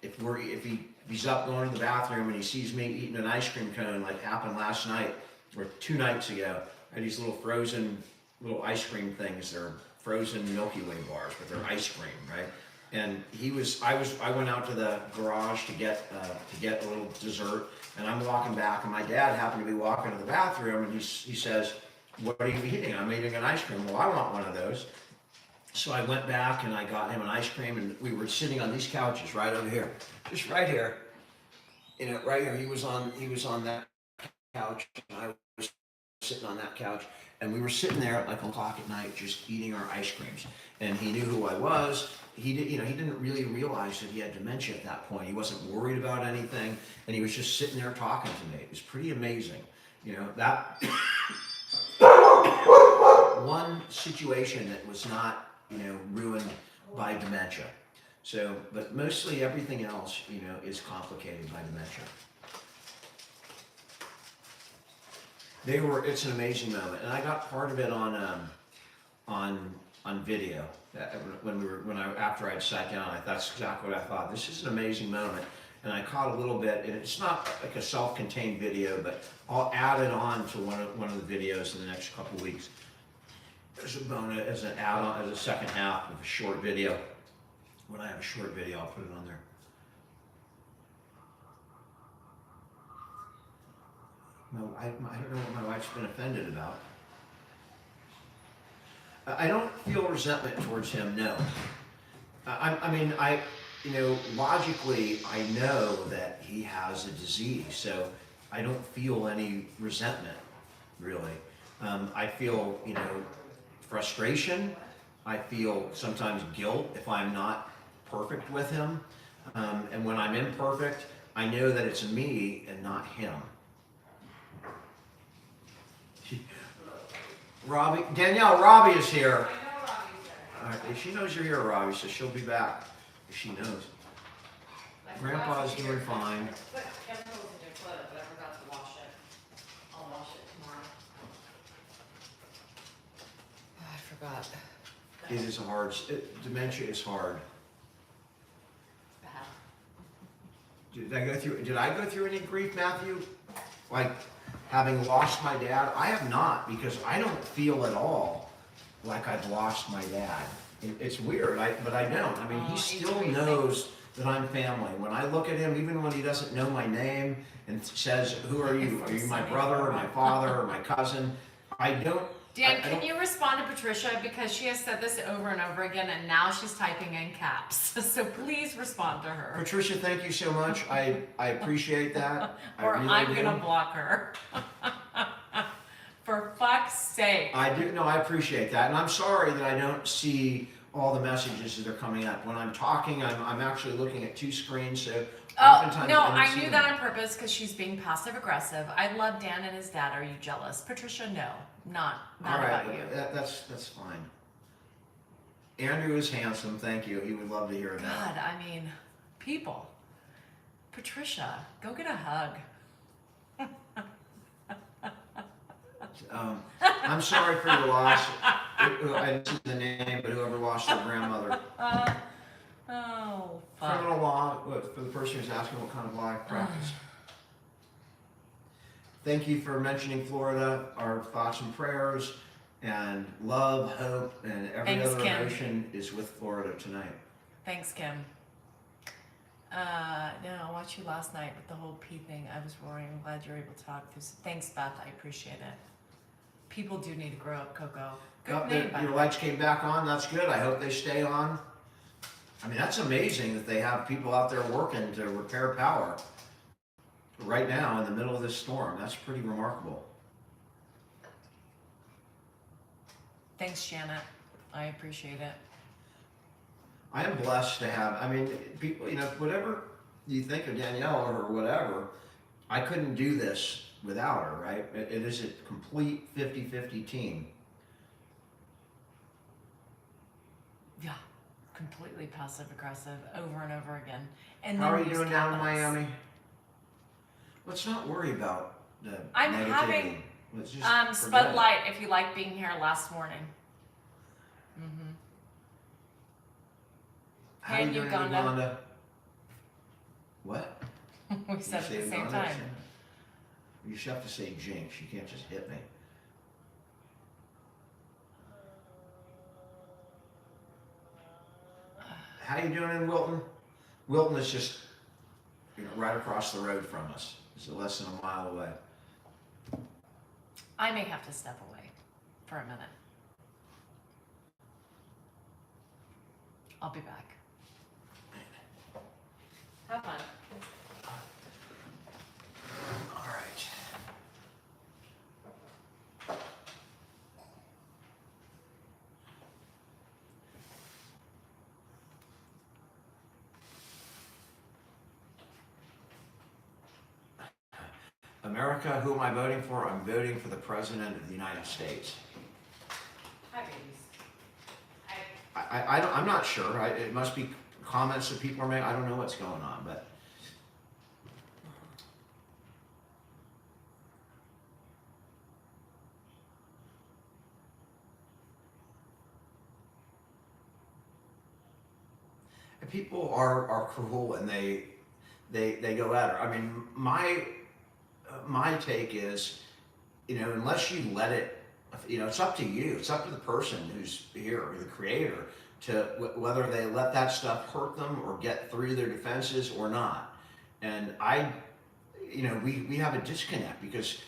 If he's up going to the bathroom and he sees me eating an ice cream cone, like happened last night or 2 nights ago. I had these little frozen ice cream things. They're frozen Milky Way bars, but they're ice cream, right? And I went out to the garage to get a little dessert, and I'm walking back, and my dad happened to be walking to the bathroom, and he says, "What are you eating?" I'm eating an ice cream. Well, I want one of those. So I went back and I got him an ice cream, and we were sitting on these couches right over here, just right here. Right here. He was on that couch, and I was sitting on that couch, and we were sitting there at like 1 o'clock at night, just eating our ice creams. And he knew who I was. He didn't really realize that he had dementia at that point. He wasn't worried about anything, and he was just sitting there talking to me. It was pretty amazing. That one situation that was not, ruined by dementia. So, but mostly everything else, is complicated by dementia. It's an amazing moment, and I got part of it on video. After I'd sat down, that's exactly what I thought. This is an amazing moment, and I caught a little bit, and it's not like a self-contained video, but I'll add it on to one of the videos in the next couple weeks. There's a bonus as an add-on, as a second half of a short video. When I have a short video, I'll put it on there. No, I don't know what my wife's been offended about. I don't feel resentment towards him, no. I mean, logically, I know that he has a disease, so I don't feel any resentment, really. I feel, frustration. I feel sometimes guilt if I'm not perfect with him. And when I'm imperfect, I know that it's me and not him. Robbie is here. I know Robbie's there. All right, she knows you're here, Robbie, so she'll be back. If she knows. Grandpa's doing fine. Put chemicals in your toilet, but I forgot to wash it. I'll wash it tomorrow. Oh, I forgot. It is hard. Dementia is hard. Bad. Did I go through any grief, Matthew? Like having lost my dad? I have not, because I don't feel at all like I've lost my dad. It's weird, but I don't. I mean, he still knows that I'm family. When I look at him, even when he doesn't know my name and says, "Who are you? Are you my brother or my father or my cousin?" I don't. Dan, can you respond to Patricia, because she has said this over and over again, and now she's typing in caps. So please respond to her. Patricia, thank you so much. I appreciate that. Or I really I'm do. gonna block her. For fuck's sake. I do. No, I appreciate that, and I'm sorry that I don't see all the messages that are coming up. When I'm talking, I'm actually looking at two screens, so Oh, oftentimes no, don't I see knew them. that on purpose because she's being passive aggressive. I love Dan and his dad. Are you jealous? Patricia, no. Not All right, about you. that's fine. Andrew is handsome. Thank you. He would love to hear that. God, I mean, people. Patricia, go get a hug. I'm sorry for your loss. I didn't see the name, but whoever lost their grandmother. Oh, fuck. Criminal law, for the person who's asking what kind of law I practice. Thank you for mentioning Florida. Our thoughts and prayers and love, hope, and every Thanks, other Kim. emotion is with Florida tonight. Thanks, Kim. No, I watched you last night with the whole pee thing. I was roaring. I'm glad you're able to talk through. Thanks, Beth. I appreciate it. People do need to grow up, Coco. Good name, by the Your way. lights came back on. That's good. I hope they stay on. I mean, that's amazing that they have people out there working to repair power right now in the middle of this storm. That's pretty remarkable. Thanks, Janet. I appreciate it. I am blessed to have, I mean, people, whatever you think of Danielle or whatever, I couldn't do this without her, right? It is a complete 50-50 team. Yeah, completely passive aggressive over and over again. And How are then you use doing down in capitals. Miami? Let's not worry about the I'm negativity. having, Let's just forget Spud it. Light, if you like being here last morning. Mm-hmm. How Hey, you doing in Uganda. Uganda? What? We said at You the say same Uganda? time. You should have to say jinx. You can't just hit me. How you doing in Wilton? Wilton is just, right across the road from us. It's less than a mile away. I may have to step away for a minute. I'll be back. Have fun. All right. America, who am I voting for? I'm voting for the President of the United States. Hi, babies. I'm not sure. It must be comments that people are making. I don't know what's going on, but and people are cruel, and they go at her. I mean, my take is, unless you let it, it's up to you. It's up to the person who's here, or the creator, to whether they let that stuff hurt them or get through their defenses or not. And we have a disconnect because,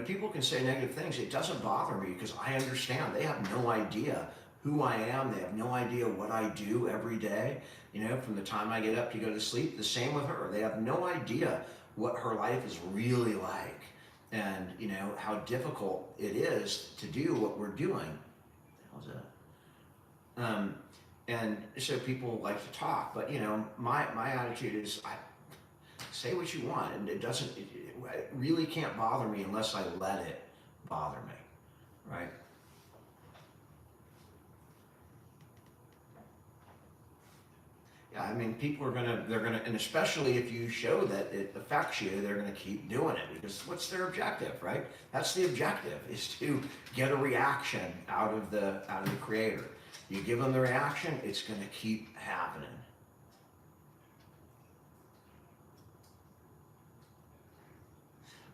people can say negative things. It doesn't bother me because I understand they have no idea who I am. They have no idea what I do every day, from the time I get up to go to sleep. The same with her. They have no idea what her life is really like, and how difficult it is to do what we're doing. How's that? And so people like to talk, but my attitude is, say what you want, and it really can't bother me unless I let it bother me, right? Yeah, I mean, people they're gonna, and especially if you show that it affects you, they're gonna keep doing it because what's their objective, right? That's the objective, is to get a reaction out of the creator. You give them the reaction, it's gonna keep happening.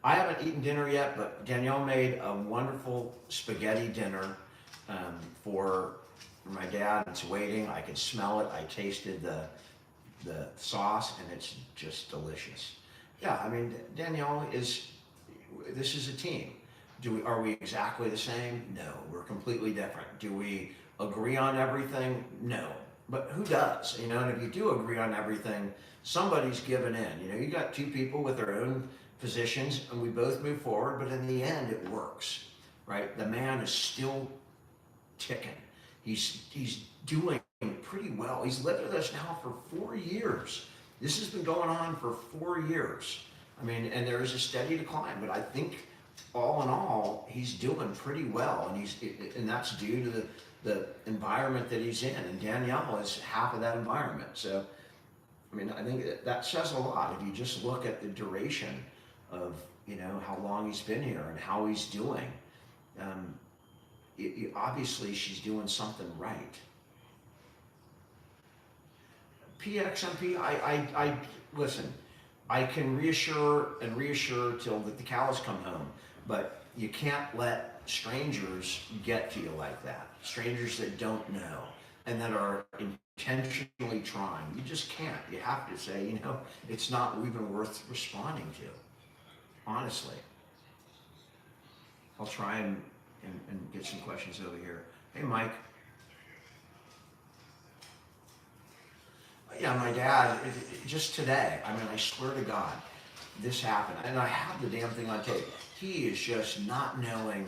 I haven't eaten dinner yet, but Danielle made a wonderful spaghetti dinner for my dad. It's waiting. I could smell it. I tasted the sauce, and it's just delicious. Yeah, I mean, Danielle this is a team. Are we exactly the same? No, we're completely different. Do we agree on everything? No. But who does? And if you do agree on everything, somebody's given in. You got two people with their own positions, and we both move forward, but in the end, it works, right? The man is still ticking. He's doing pretty well. He's lived with us now for 4 years. This has been going on for 4 years. I mean, and there is a steady decline, but I think all in all, he's doing pretty well, and that's due to the environment that he's in, and Danielle is half of that environment. So, I mean, I think that says a lot if you just look at the duration of how long he's been here and how he's doing. Obviously, she's doing something right. PXMP, I listen. I can reassure till the cows come home, but you can't let strangers get to you like that. Strangers that don't know and that are intentionally trying. You just can't. You have to say, it's not even worth responding to. Honestly. I'll try and get some questions over here. Hey, Mike. Yeah, my dad, just today, I mean, I swear to God, this happened. And I have the damn thing on tape. He is just not knowing.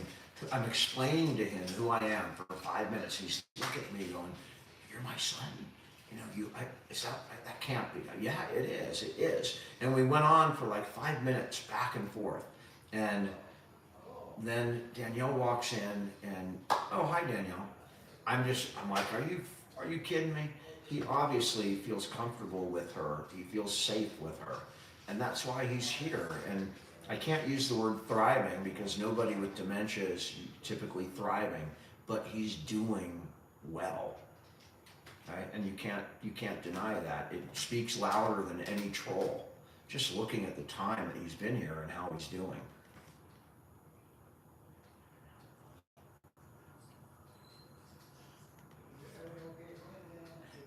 I'm explaining to him who I am for 5 minutes. He's looking at me going, "You're my son. That can't be." Yeah, it is. And we went on for like 5 minutes back and forth. And then Danielle walks in and, "Oh, hi, Danielle." I'm like, are you kidding me? He obviously feels comfortable with her. He feels safe with her. And that's why he's here. And I can't use the word thriving because nobody with dementia is typically thriving, but he's doing well. Right? And you can't deny that. It speaks louder than any troll. Just looking at the time that he's been here and how he's doing.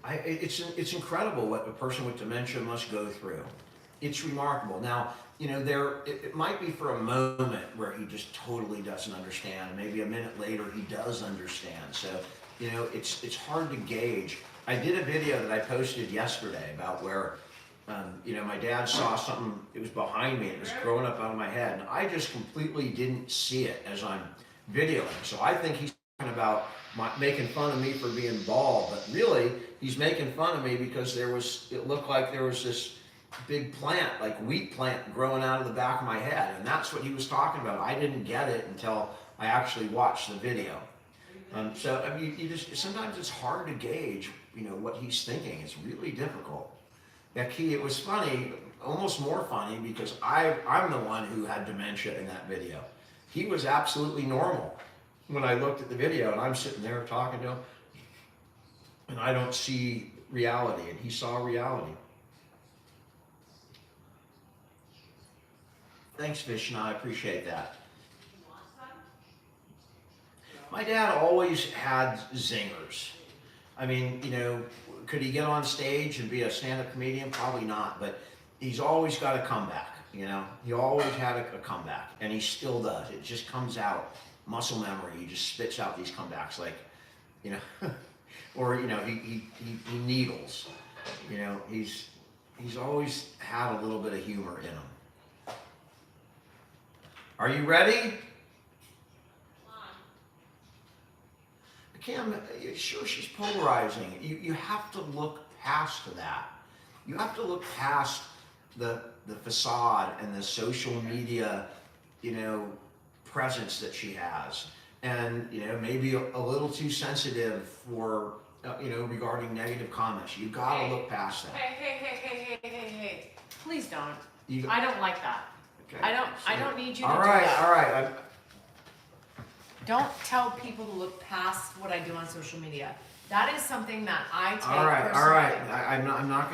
It's incredible what a person with dementia must go through. It's remarkable. Now, it might be for a moment where he just totally doesn't understand. Maybe a minute later he does understand. So, it's hard to gauge. I did a video that I posted yesterday about where, my dad saw something, it was behind me, it was growing up out of my head, and I just completely didn't see it as I'm videoing. So I think he's talking about making fun of me for being bald, but really, he's making fun of me because it looked like there was this big plant, like wheat plant, growing out of the back of my head, and that's what he was talking about. I didn't get it until I actually watched the video. So I mean, sometimes it's hard to gauge, what he's thinking. It's really difficult. Yeah, Key, it was funny, almost more funny, because I'm the one who had dementia in that video. He was absolutely normal when I looked at the video, and I'm sitting there talking to him, and I don't see reality, and he saw reality. Thanks, Vishna. I appreciate that. My dad always had zingers. I mean, you know, could he get on stage and be a stand-up comedian? Probably not, but he's always got a comeback, you know? He always had a comeback, and he still does. It just comes out, muscle memory. He just spits out these comebacks like, you know, or, you know, he needles. You know, he's always had a little bit of humor in him. Are you ready? Kim, sure, she's polarizing. You have to look past that. You have to look past the facade and the social media, you know, presence that she has. And, you know, maybe a little too sensitive for, you know, regarding negative comments. You gotta look past that. Hey. Please don't. You, I don't like that. okay, I don't need you to all do right, that. all right. Don't tell people to look past what I do on social media. That is something that I take personally. All right. I'm not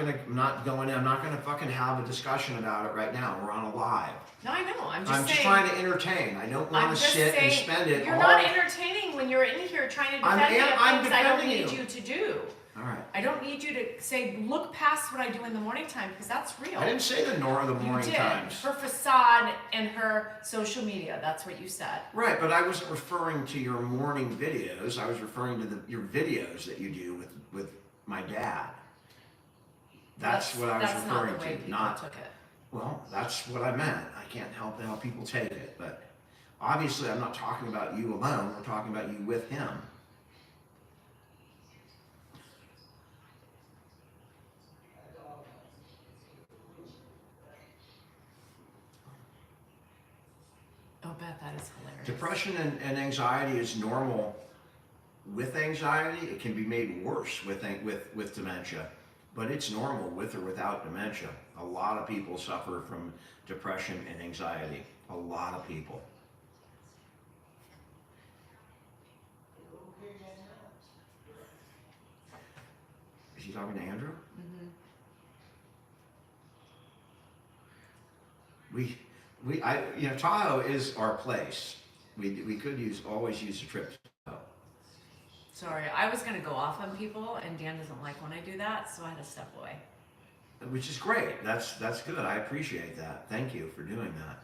gonna fucking have a discussion about it right now. We're on a live. No, I know. I'm I'm just saying. trying to entertain. I don't want to sit and spend it. You're all... not entertaining when you're in here trying to defend me of things I don't need you to do. All right. I don't need you to say, look past what I do in the morning time, because that's real. I didn't say the morning you did. times. Her facade and her social media. That's what you said. Right, but I wasn't referring to your morning videos. I was referring to your videos that you do with my dad. That's what I was referring not the way to. People took it. Well, that's what I meant. I can't help how people take it, but obviously I'm not talking about you alone. We're talking about you with him. Oh, Beth, that is hilarious. Depression and anxiety is normal with anxiety. It can be made worse with dementia, but it's normal with or without dementia. A lot of people suffer from depression and anxiety. A lot of people. Is he talking to Andrew? Mm-hmm. You know, Tahoe is our place. We could always use a trip to Tahoe. Sorry, I was going to go off on people, and Dan doesn't like when I do that, so I had to step away. Which is great. That's good. I appreciate that. Thank you for doing that.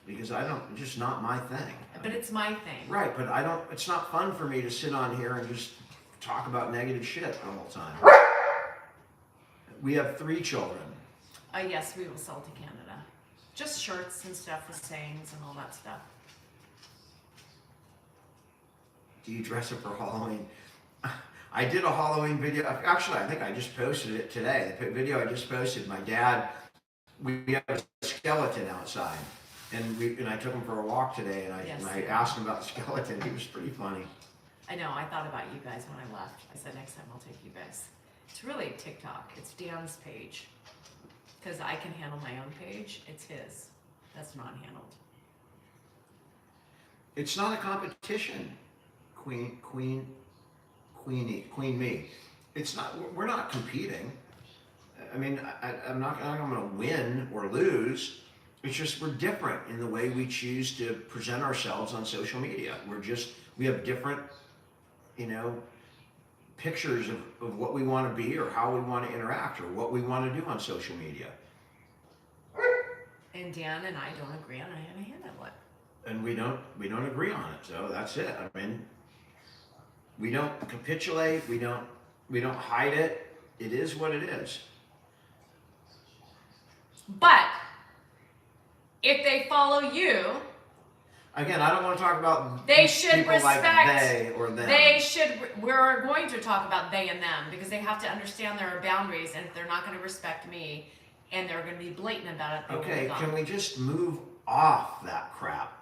Because it's just not my thing. But it's my thing. Right, but it's not fun for me to sit on here and just talk about negative shit the whole time. We have 3 children. Yes, we will sell to Canada. Just shirts and stuff with sayings and all that stuff. Do you dress up for Halloween? I did a Halloween video. Actually, I think I just posted it today. The video I just posted, my dad, we have a skeleton outside. And I took him for a walk today, and I asked him about the skeleton. He was pretty funny. I know. I thought about you guys when I left. I said, next time I'll take you guys. It's really TikTok. It's Dan's page. Because I can handle my own page. It's his. That's not handled. It's not a competition, Queen me. It's not. We're not competing. I mean, I'm not going to win or lose. It's just we're different in the way we choose to present ourselves on social media. We have different, you know, pictures of what we want to be or how we want to interact or what we want to do on social media. And Dan and I don't agree on how to handle it. And we don't agree on it. So that's it. I mean, we don't capitulate. We don't hide it. It is what it is. But if they follow you, again, I don't want to talk about they should people respect like they or them. We're going to talk about they and them because they have to understand there are boundaries, and if they're not going to respect me and they're going to be blatant about it, they okay, will be can gone. we just move off that crap?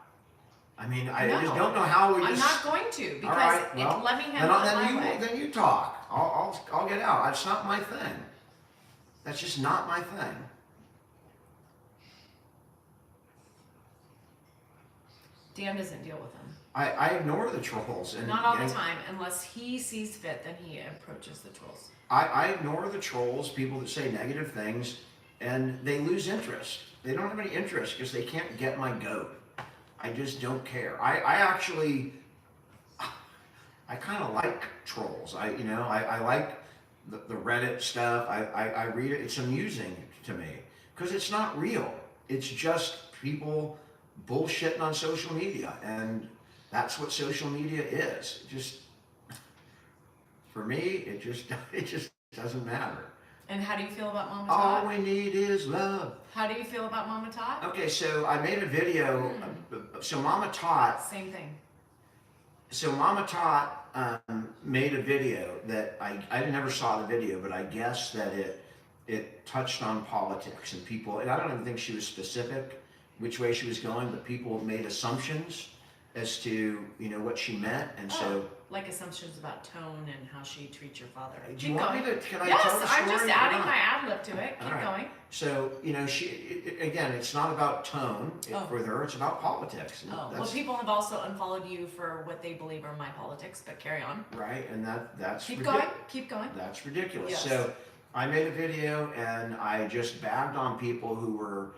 I mean, I No, just don't know how we I'm just... not going to because all right, well, let me handle it my way. Then you talk. I'll get out. It's not my thing. That's just not my thing. Dan doesn't deal with them. I ignore the trolls. And Not all the time, unless he sees fit, then he approaches the trolls. I ignore the trolls, people that say negative things, and they lose interest. They don't have any interest because they can't get my goat. I just don't care. I actually, I kind of like trolls. I like the Reddit stuff. I read it. It's amusing to me because it's not real. It's just people bullshitting on social media, and that's what social media is. For me, it just doesn't matter. And how do you feel about Mama All Tot? we need is love. How do you feel about Mama Tot? Okay, so I made a video. So Mama Tot. Same thing. So Mama Tot made a video that I never saw the video, but I guess that it touched on politics and people. And I don't even think she was specific which way she was going, but people made assumptions as to what she meant, and so. Like assumptions about tone and how she treats your father. Do you want me to? Can I Yes, tell the story? I'm just or adding not? my ad lib to it. Keep All right. going. So again, it's not about tone with her. It's about politics. And Oh, well, people have also unfollowed you for what they believe are my politics, but carry on. Right, and that's Keep ridiculous. going. Keep going. That's ridiculous. Yes. So I made a video and I just bagged on people who were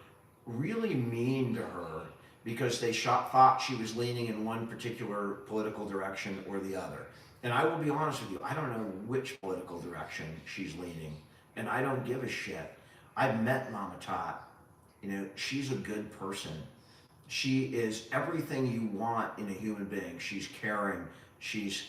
really mean to her because they thought she was leaning in one particular political direction or the other. And I will be honest with you, I don't know which political direction she's leaning, and I don't give a shit. I've met Mama Tot. She's a good person. She is everything you want in a human being. She's caring. She's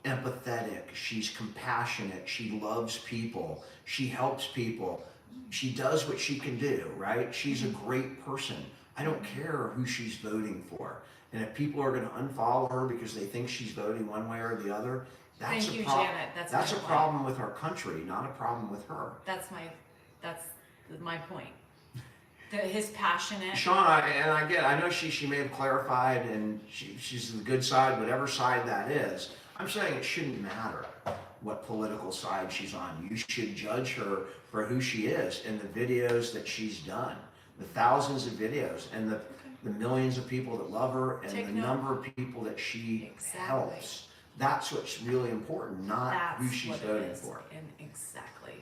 empathetic. She's compassionate. She loves people. She helps people. She does what she can do, right? She's a great person. I don't care who she's voting for. And if people are going to unfollow her because they think she's voting one way or the other, that's Thank you, a problem. Janet. That's That's a my point. problem with our country, not a problem with her. That's my point. His passionate. Sean, I know she may have clarified, and she's the good side, whatever side that is. I'm saying it shouldn't matter what political side she's on. You should judge her for who she is and the videos that she's done, the thousands of videos, and the millions of people that love her, and Take the note. number of people that she Exactly. helps. That's what's really important, not That's who she's what it voting is. for. And exactly.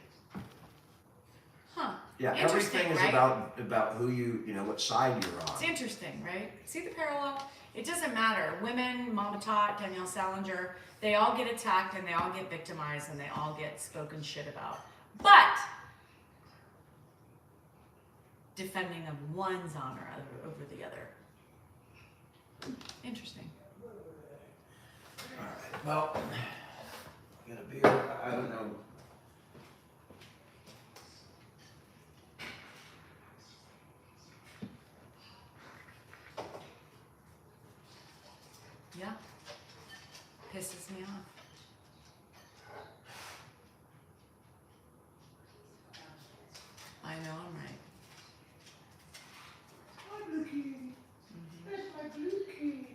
Huh. Yeah, Interesting, everything is right? about who what side you're on. It's interesting, right? See the parallel? It doesn't matter. Women, Mama Tot, Danielle Salinger, they all get attacked and they all get victimized and they all get spoken shit about. But defending of one's honor over the other. Interesting. All right. Well, get a beer. I don't know. Yeah. Pisses me off. I know I'm right. My blue key. That's my blue key.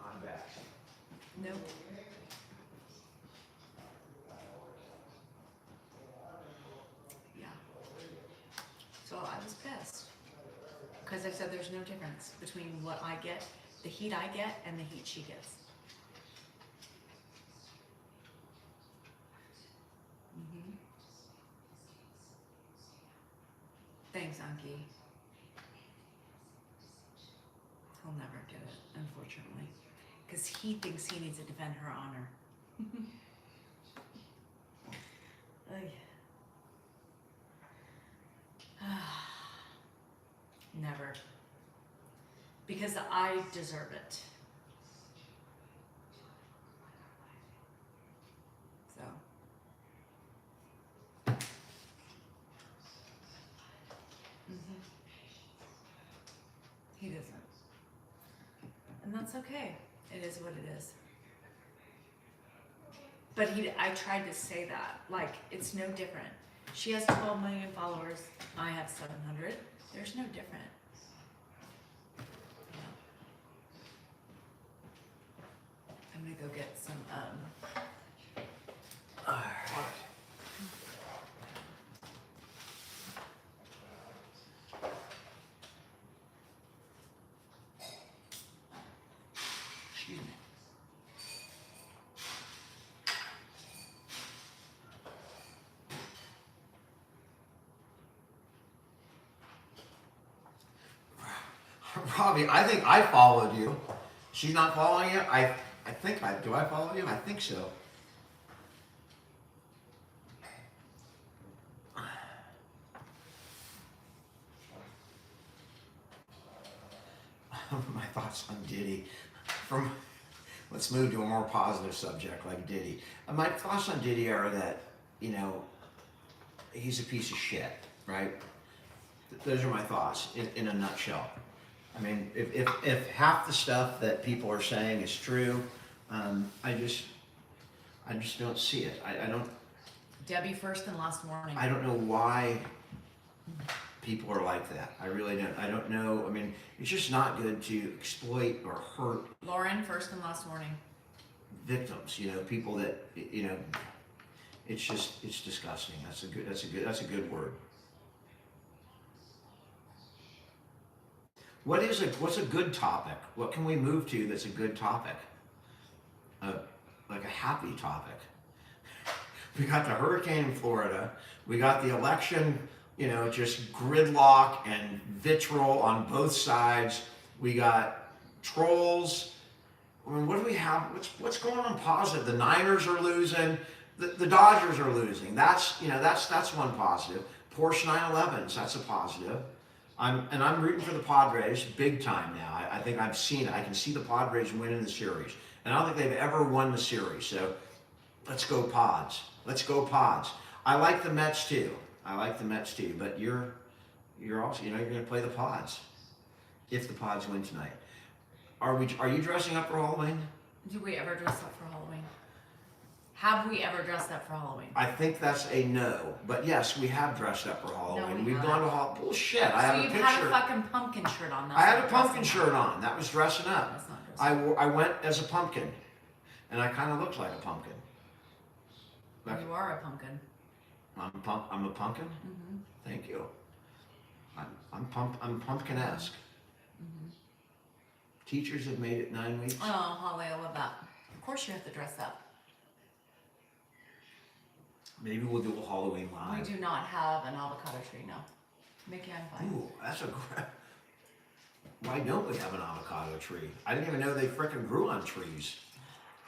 I'm back. Nope. Yeah. So I was pissed. Because I said there's no difference between what I get, the heat I get, and the heat she gets. Mm-hmm. Thanks, Anki. He'll never get it, unfortunately. Because he thinks he needs to defend her honor. Never. Because I deserve it. So. He doesn't. And that's okay. It is what it is. But I tried to say that. Like, it's no different. She has 12 million followers. I have 700. There's no different. Yeah. I'm gonna go get some, All right. Excuse me. Robbie, I think I followed you. She's not following you? Do I follow you? I think so. My thoughts on Diddy. Let's move to a more positive subject like Diddy. My thoughts on Diddy are that, he's a piece of shit, right? Those are my thoughts in a nutshell. I mean, if half the stuff that people are saying is true, I just don't see it. I don't. Debbie first and last warning. I don't know why people are like that. I really don't. I don't know. I mean, it's just not good to exploit or hurt Lauren, first and last warning. victims. People that it's disgusting. That's a good word. What's a good topic? What can we move to that's a good topic? Like a happy topic. We got the hurricane in Florida. We got the election, just gridlock and vitriol on both sides. We got trolls. I mean, what do we have? What's going on positive? The Niners are losing. The Dodgers are losing. That's one positive. Porsche 911s, that's a positive. I'm rooting for the Padres big time now. I think I've seen it. I can see the Padres winning the series. And I don't think they've ever won the series. So let's go Pods. Let's go Pods. I like the Mets too. But you're also, you're going to play the Pods if the Pods win tonight. Are you dressing up for Halloween? Do we ever dress up for Halloween? Have we ever dressed up for Halloween? I think that's a no. But yes, we have dressed up for Halloween. No, We've haven't. gone to Halloween. Bullshit. I have a picture. So you've had a fucking pumpkin shirt on. I had a pumpkin shirt on. That was dressing up. That's not dressing up. I went as a pumpkin, and I kind of looked like a pumpkin. You are a pumpkin. I'm a pumpkin. Mm-hmm. Thank you. I'm pumpkin-esque. Mm-hmm. Teachers have made it 9 weeks. Oh, Holly, I love that. Of course you have to dress up. Maybe we'll do a Halloween live. We do not have an avocado tree, no. Mickey, I'm fine. Ooh, that's a great. Why don't we have an avocado tree? I didn't even know they frickin' grew on trees.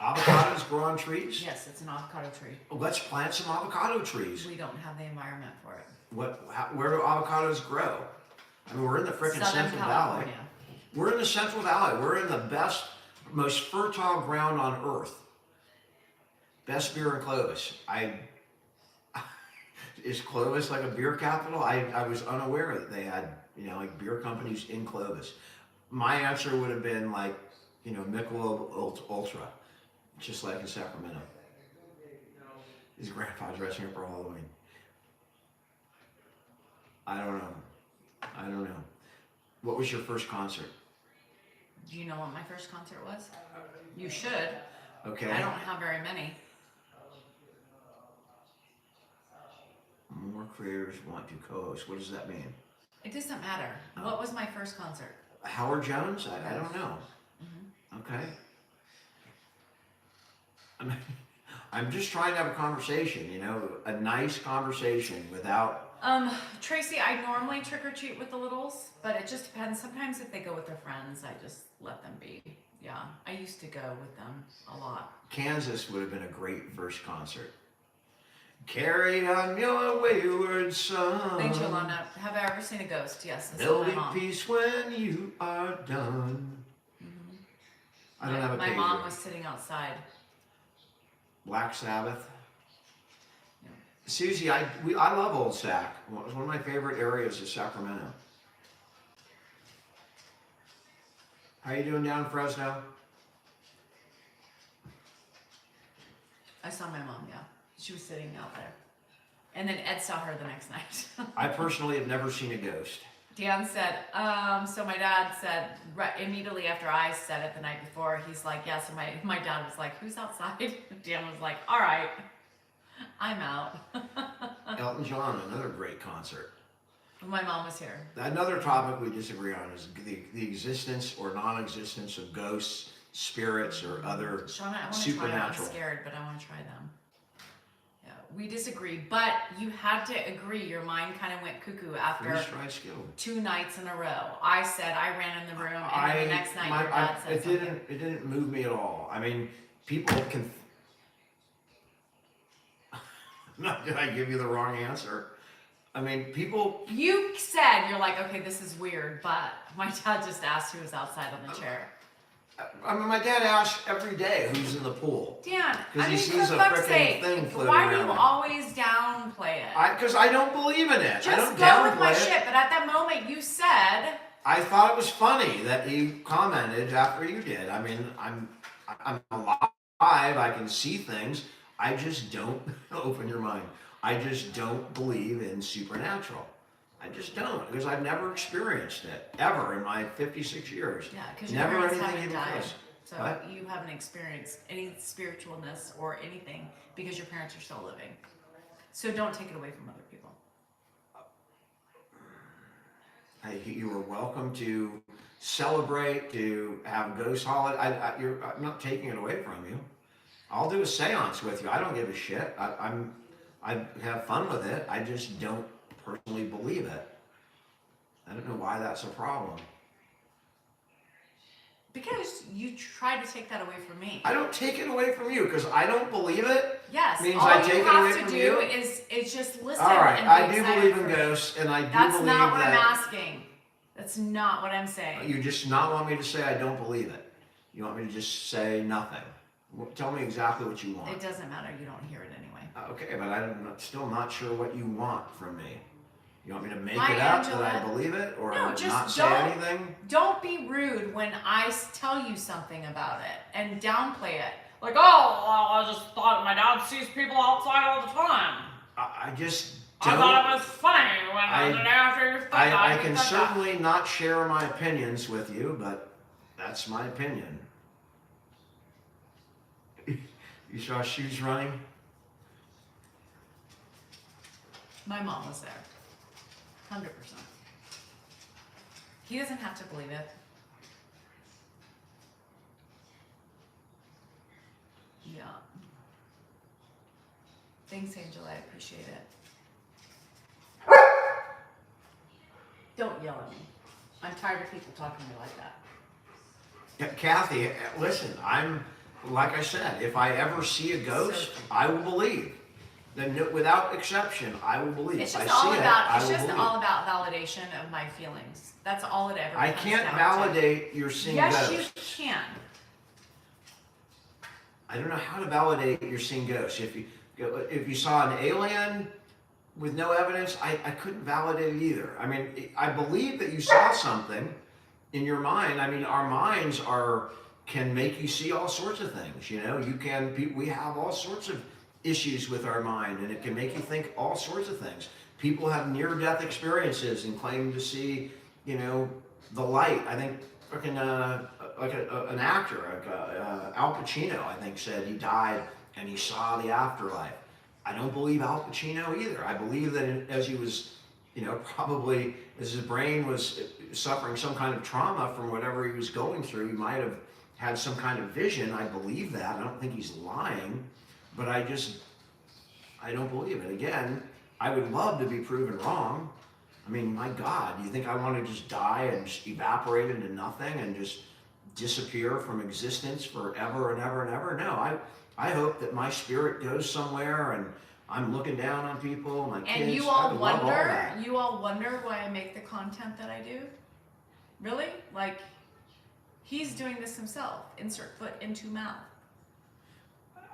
Avocados grow on trees? Yes, it's an avocado tree. Let's plant some avocado trees. We don't have the environment for it. Where do avocados grow? I mean, we're in the frickin' Southern Central California. Valley. We're in the Central Valley. We're in the best, most fertile ground on earth. Best beer in Clovis. Is Clovis like a beer capital? I was unaware that they had, like beer companies in Clovis. My answer would have been like, Michelob Ultra, just like in Sacramento. His grandpa dressing up for Halloween. I don't know. What was your first concert? Do you know what my first concert was? You should. Okay. I don't have very many. More creators want to co-host. What does that mean? It doesn't matter. What was my first concert? Howard Jones? I don't know. Mm-hmm. Okay. I'm just trying to have a conversation, a nice conversation without. Tracy, I normally trick or treat with the littles, but it just depends. Sometimes if they go with their friends, I just let them be. Yeah, I used to go with them a lot. Kansas would have been a great first concert. Carry on your wayward son. Thanks, Yolanda. Have I ever seen a ghost? Yes. There'll be peace when you are done. Mm-hmm. I don't have a My page mom here. was sitting outside. Black Sabbath. Yeah. Susie, I love Old Sac. It was one of my favorite areas of Sacramento. How you doing down in Fresno? I saw my mom, yeah. She was sitting out there. And then Ed saw her the next night. I personally have never seen a ghost. Dan said, so my dad said, right immediately after I said it the night before, he's like, yeah, so my dad was like, who's outside? Dan was like, all right, I'm out. Elton John, another great concert. My mom was here. Another topic we disagree on is the existence or non-existence of ghosts, spirits, or other Shauna, I want to try them. I'm supernatural. scared, but I want to try them. Yeah. we disagree, but you had to agree. Your mind kind of went cuckoo after Freeze-dried skill. 2 nights in a row. I said I ran in the room, and then the next night your dad said something. It didn't move me at all. I mean, people can. Did I give you the wrong answer? I mean, people. You said, you're like, okay, this is weird, but my dad just asked who was outside on the chair. I mean, my dad asks every day who's in the pool. Dan, Because I he mean, sees for a fuck's frickin' sake, thing floating why do you around. always downplay it? Because I don't believe in it. I Just don't go with my downplay it. shit, but at that moment you said, I thought it was funny that you commented after you did. I mean, I'm alive. I can see things. I just don't open your mind. I just don't believe in supernatural. I just don't, because I've never experienced it ever in my 56 years. yeah, because your Never parents anything haven't even died. close. So What? you haven't experienced any spiritualness or anything because your parents are still living. So don't take it away from other people. You were welcome to celebrate, to have a ghost holiday. I'm not taking it away from you. I'll do a seance with you. I don't give a shit. I have fun with it. I just don't personally believe it. I don't know why that's a problem. Because you try to take that away from me. I don't take it away from you because I don't believe it. Yes, Means all I you take it away have to from do you? is just listen. All right, and I be do excited believe in for it. ghosts, and I do That's believe not what I'm that. asking. That's not what I'm saying. You just not want me to say I don't believe it. You want me to just say nothing. Tell me exactly what you want. It doesn't matter. You don't hear it anyway. Okay, but I'm still not sure what you want from me. You want me to make Hi, it up Angela. that I believe it, or No, not just say don't. anything? Don't be rude when I tell you something about it and downplay it. Like, oh, well, I just thought my dad sees people outside all the time. I just I don't. thought it was funny when the day after your thought I can certainly not share my opinions with you, but that's my opinion. You saw shoes running? My mom was there. 100%. He doesn't have to believe it. Yeah. Thanks, Angela. I appreciate it. Don't yell at me. I'm tired of people talking to me like that. Kathy, listen, like I said, if I ever see a ghost, I will believe. Then without exception, I will believe. It's If I just all see about. it, I It's will just believe. all about validation of my feelings. That's all it ever. I comes can't down validate your seeing Yes, ghosts. you can. I don't know how to validate your seeing ghosts. If you saw an alien with no evidence, I couldn't validate it either. I mean, I believe that you saw something in your mind. I mean, our minds can make you see all sorts of things. You know, we have all sorts of issues with our mind, and it can make you think all sorts of things. People have near-death experiences and claim to see, you know, the light. I think freaking an actor, Al Pacino, I think, said he died and he saw the afterlife. I don't believe Al Pacino either. I believe that as he was, you know, probably as his brain was suffering some kind of trauma from whatever he was going through, he might have had some kind of vision. I believe that. I don't think he's lying, but I don't believe it. Again, I would love to be proven wrong. I mean, my God, do you think I want to just die and just evaporate into nothing and just disappear from existence forever and ever and ever? No, I hope that my spirit goes somewhere and I'm looking down on people, my kids. And you I all would love all wonder. that. You all wonder why I make the content that I do. Really? Like, he's doing this himself. Insert foot into mouth.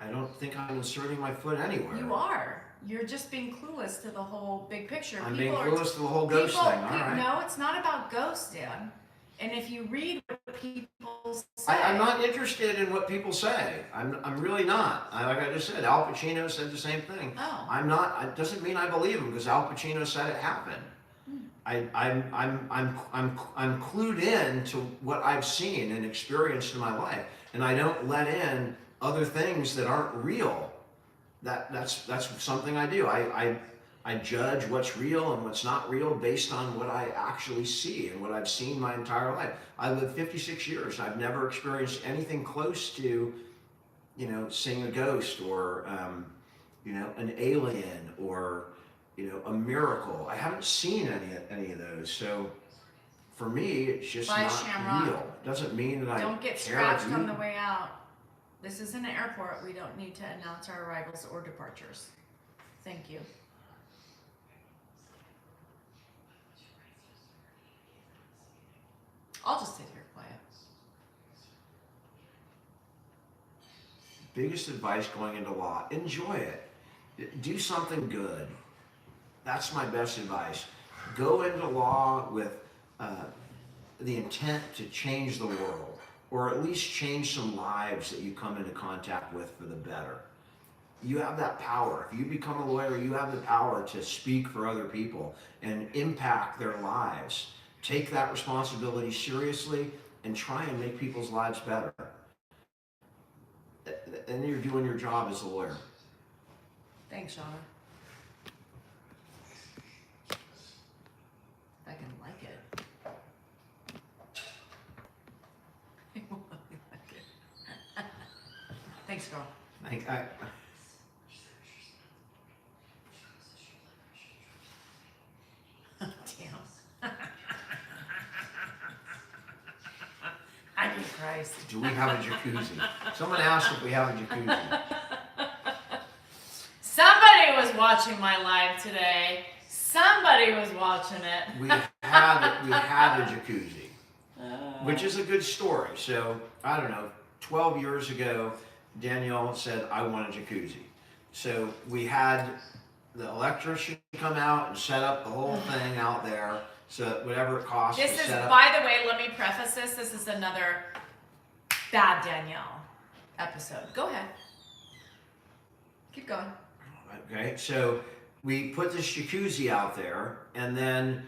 I don't think I'm inserting my foot anywhere. You are. You're just being clueless to the whole big picture. I'm being clueless to the whole ghost thing. All right. No, it's not about ghosts, Dan. And if you read what people say, I'm not interested in what people say. I'm really not. Like I just said, Al Pacino said the same thing. Oh. I'm not. It doesn't mean I believe him because Al Pacino said it happened. I'm clued in to what I've seen and experienced in my life, and I don't let in other things that aren't real. That's something I do. I judge what's real and what's not real based on what I actually see and what I've seen my entire life. I lived 56 years. I've never experienced anything close to, you know, seeing a ghost or, an alien or, a miracle. I haven't seen any of those. So for me, it's just Bye, not Shamrock. real. Doesn't mean that I Don't get care, scratched dude. on the way out. This is an airport. We don't need to announce our arrivals or departures. Thank you. I'll just sit here quiet. Biggest advice going into law: enjoy it. Do something good. That's my best advice. Go into law with the intent to change the world, or at least change some lives that you come into contact with for the better. You have that power. If you become a lawyer, you have the power to speak for other people and impact their lives. Take that responsibility seriously and try and make people's lives better. And you're doing your job as a lawyer. Thanks, Shauna. If I can like it. I won't like it. Thanks, girl. Damn. I mean, Christ. Do we have a jacuzzi? Someone asked if we have a jacuzzi. Somebody was watching my live today. Somebody was watching it. We had a jacuzzi, which is a good story. So I don't know, 12 years ago, Danielle said, I want a jacuzzi. So we had the electrician come out and set up the whole thing out there. So whatever it costs This to is, set up. by the way, let me preface this. This is another bad Danielle episode. Go ahead. Keep going. Okay, so we put this jacuzzi out there, and then,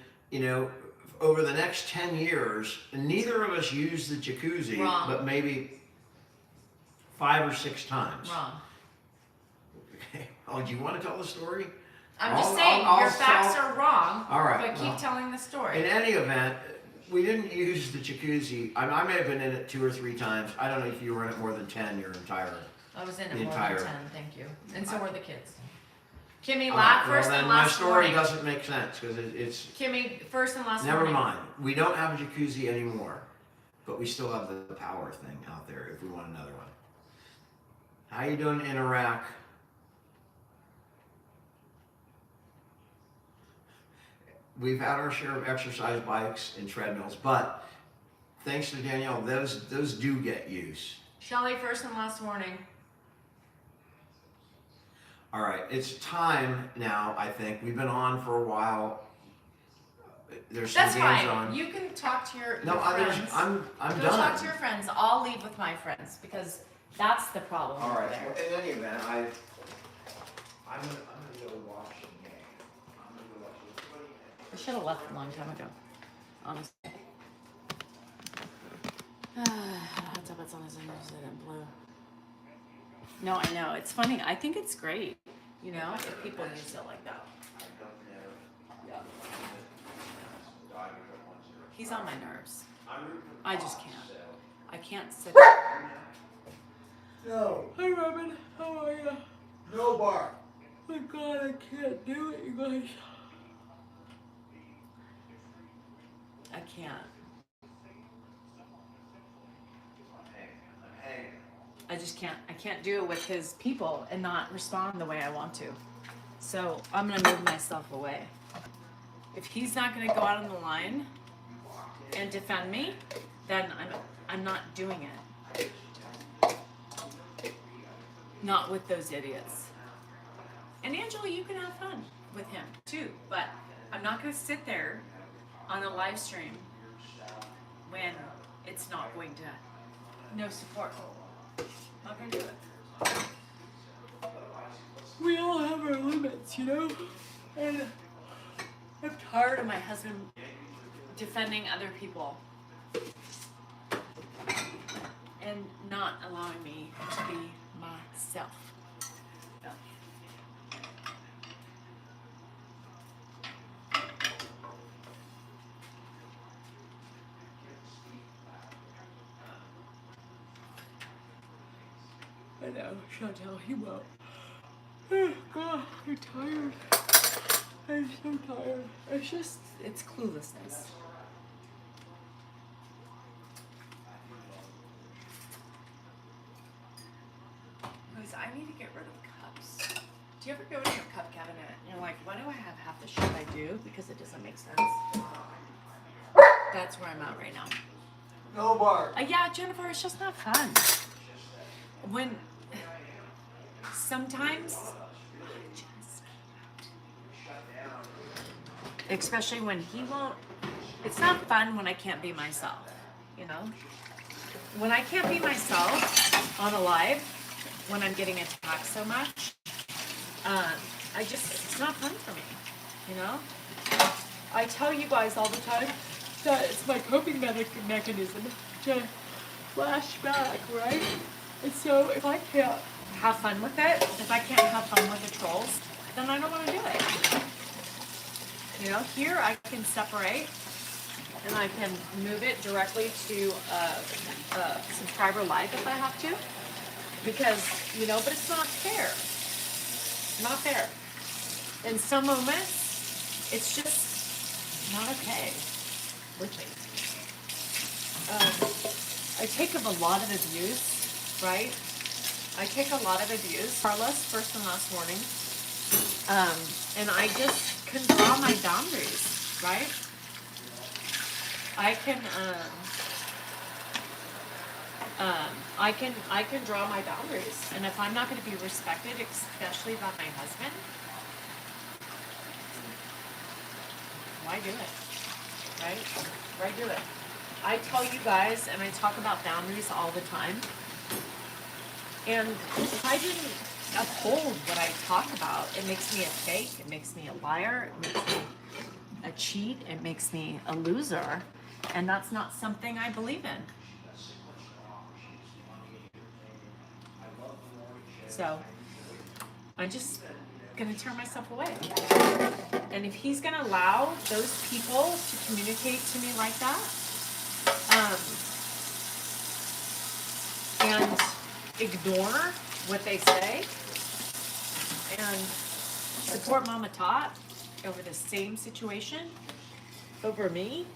over the next 10 years, neither of us used the jacuzzi, Wrong. but maybe 5 or 6 times. Wrong. Okay. Oh, do you want to tell the story? I'm just saying, your facts are wrong. All right. But keep telling the story. In any event, we didn't use the jacuzzi. I may have been in it 2 or 3 times. I don't know if you were in it more than 10 your entire. I was in the it more entire- than 10, thank you. And so were the kids. Kimmy, Well, first then and my last story warning. doesn't make sense because it's. Kimmy, first and last Never warning. mind. We don't have a jacuzzi anymore, but we still have the power thing out there if we want another one. How you doing in Iraq? We've had our share of exercise bikes and treadmills, but thanks to Danielle, those do get use. Shelly, first and last warning. All right, it's time now. I think we've been on for a while. There's some That's games fine. on. You can talk to your No, friends. I'm Go done. talk to your friends. I'll leave with my friends because that's the problem. All right. there. Well, in any event, I'm gonna go watch the game. I'm gonna go watch the I should have left a long time ago, honestly. What's up? It's on his interested in blue. No, I know. It's funny. I think it's great, if people use it like that. Yeah. He's on my nerves. I just can't. I can't sit. No, Hi, Robin. How are you? no bark. Oh my God, I can't do it, you guys. I can't. I just can't. I can't do it with his people and not respond the way I want to. So I'm gonna move myself away. If he's not gonna go out on the line and defend me, then I'm not doing it. Not with those idiots. And Angela, you can have fun with him too, but I'm not gonna sit there on a live stream when it's not going to, no support. Not gonna do it. We all have our limits, and I'm tired of my husband defending other people and not allowing me to be myself. No. I know, Chantel, he won't. Oh God, I'm tired. I'm so tired. It's cluelessness. Guys, I need to get rid of cups. Do you ever go to your cup cabinet and you're like, why do I have half the shit I do? Because it doesn't make sense. That's where I'm at right now. No bar. Yeah, Jennifer, it's just not fun. When sometimes, especially when he won't, it's not fun when I can't be myself, you know? When I can't be myself on a live, when I'm getting attacked so much, it's not fun for me, you know? I tell you guys all the time that it's my coping mechanism to flash back, right? And so if I can't have fun with it, if I can't have fun with the trolls, then I don't want to do it. You know, here I can separate and I can move it directly to a subscriber live if I have to. Because, you know, but it's not fair. Not fair. In some moments, it's just not okay with me. I take up a lot of abuse, right? I take a lot of abuse. Carlos, first and last warning. And I just can draw my boundaries, right? I can draw my boundaries, and if I'm not going to be respected, especially by my husband, why do it? Right? Why do it? I tell you guys, and I talk about boundaries all the time, and if I didn't uphold what I talk about, it makes me a fake, it makes me a liar, it makes me a cheat, it makes me a loser, and that's not something I believe in. So I'm just gonna turn myself away. And if he's gonna allow those people to communicate to me like that, and ignore what they say, and support Mama Tot over the same situation, over me,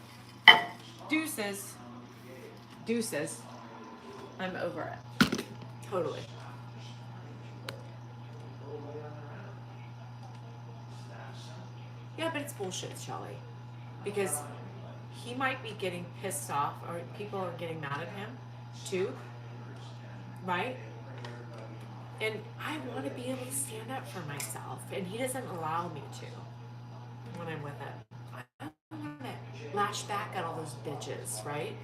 deuces, I'm over it. Totally. Yeah, but it's bullshit, Shelly. Because he might be getting pissed off, or people are getting mad at him, too. Right? And I want to be able to stand up for myself, and he doesn't allow me to when I'm with him. I want to lash back at all those bitches, right?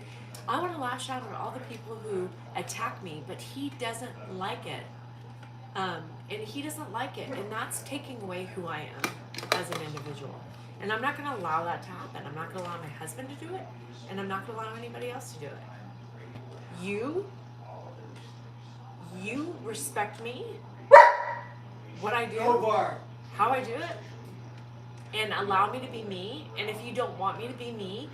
I want to lash out at all the people who attack me, but he doesn't like it. And he doesn't like it, and that's taking away who I am as an individual. And I'm not going to allow that to happen. I'm not going to allow my husband to do it, and I'm not going to allow anybody else to do it. You respect me, what I do, how I do it, and allow me to be me. And if you don't want me to be me,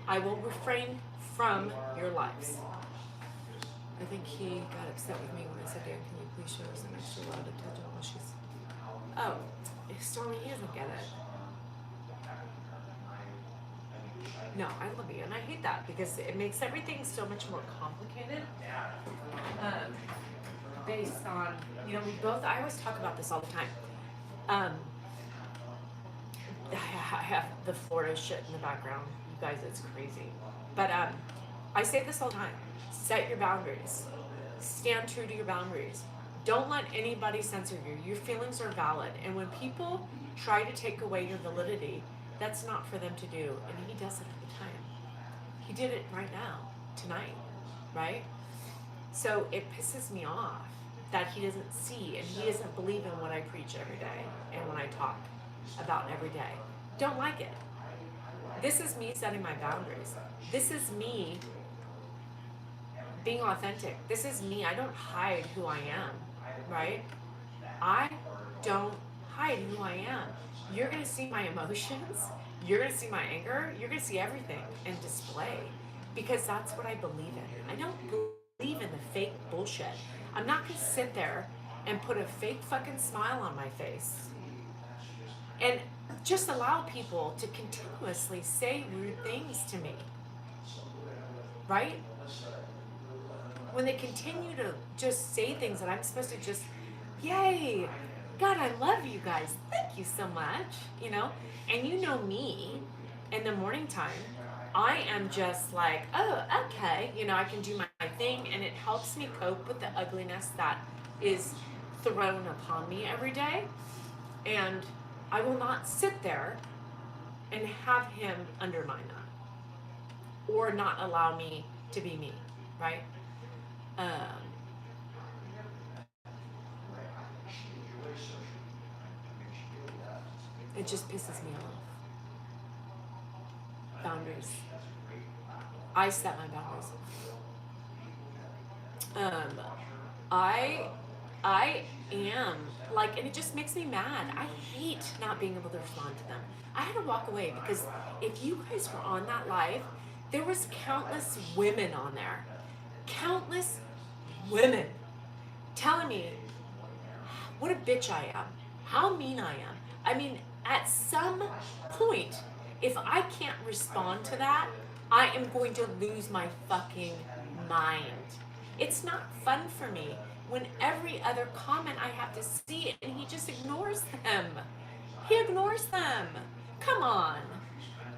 I will refrain from your lives. I think he got upset with me when I said, Dan, can you please show her some extra love and touch on what she's... Oh, Stormy, he doesn't get it. No, I love you, and I hate that because it makes everything so much more complicated. Based on, you know, I always talk about this all the time. I have the Florida shit in the background. You guys, it's crazy. But I say this all the time. Set your boundaries. Stand true to your boundaries. Don't let anybody censor you. Your feelings are valid. And when people try to take away your validity, that's not for them to do. And he does it all the time. He did it right now, tonight, right? So it pisses me off that he doesn't see and he doesn't believe in what I preach every day and what I talk about every day. Don't like it. This is me setting my boundaries. This is me being authentic. This is me. I don't hide who I am, right? I don't hide who I am. You're going to see my emotions. You're going to see my anger. You're going to see everything in display because that's what I believe in. I don't believe in the fake bullshit. I'm not going to sit there and put a fake fucking smile on my face and just allow people to continuously say rude things to me, right? When they continue to just say things that I'm supposed to just, yay, God, I love you guys, thank you so much, you know? And you know me, in the morning time, I am just like, oh, okay, you know, I can do my thing, and it helps me cope with the ugliness that is thrown upon me every day. And I will not sit there and have him undermine that or not allow me to be me, right? It just pisses me off. Boundaries. I set my boundaries. I am like, and it just makes me mad. I hate not being able to respond to them. I had to walk away because if you guys were on that live, there was countless women on there. Countless women telling me what a bitch I am, how mean I am. I mean, at some point, if I can't respond to that, I am going to lose my fucking mind. It's not fun for me when every other comment I have to see it and he just ignores them. He ignores them. Come on.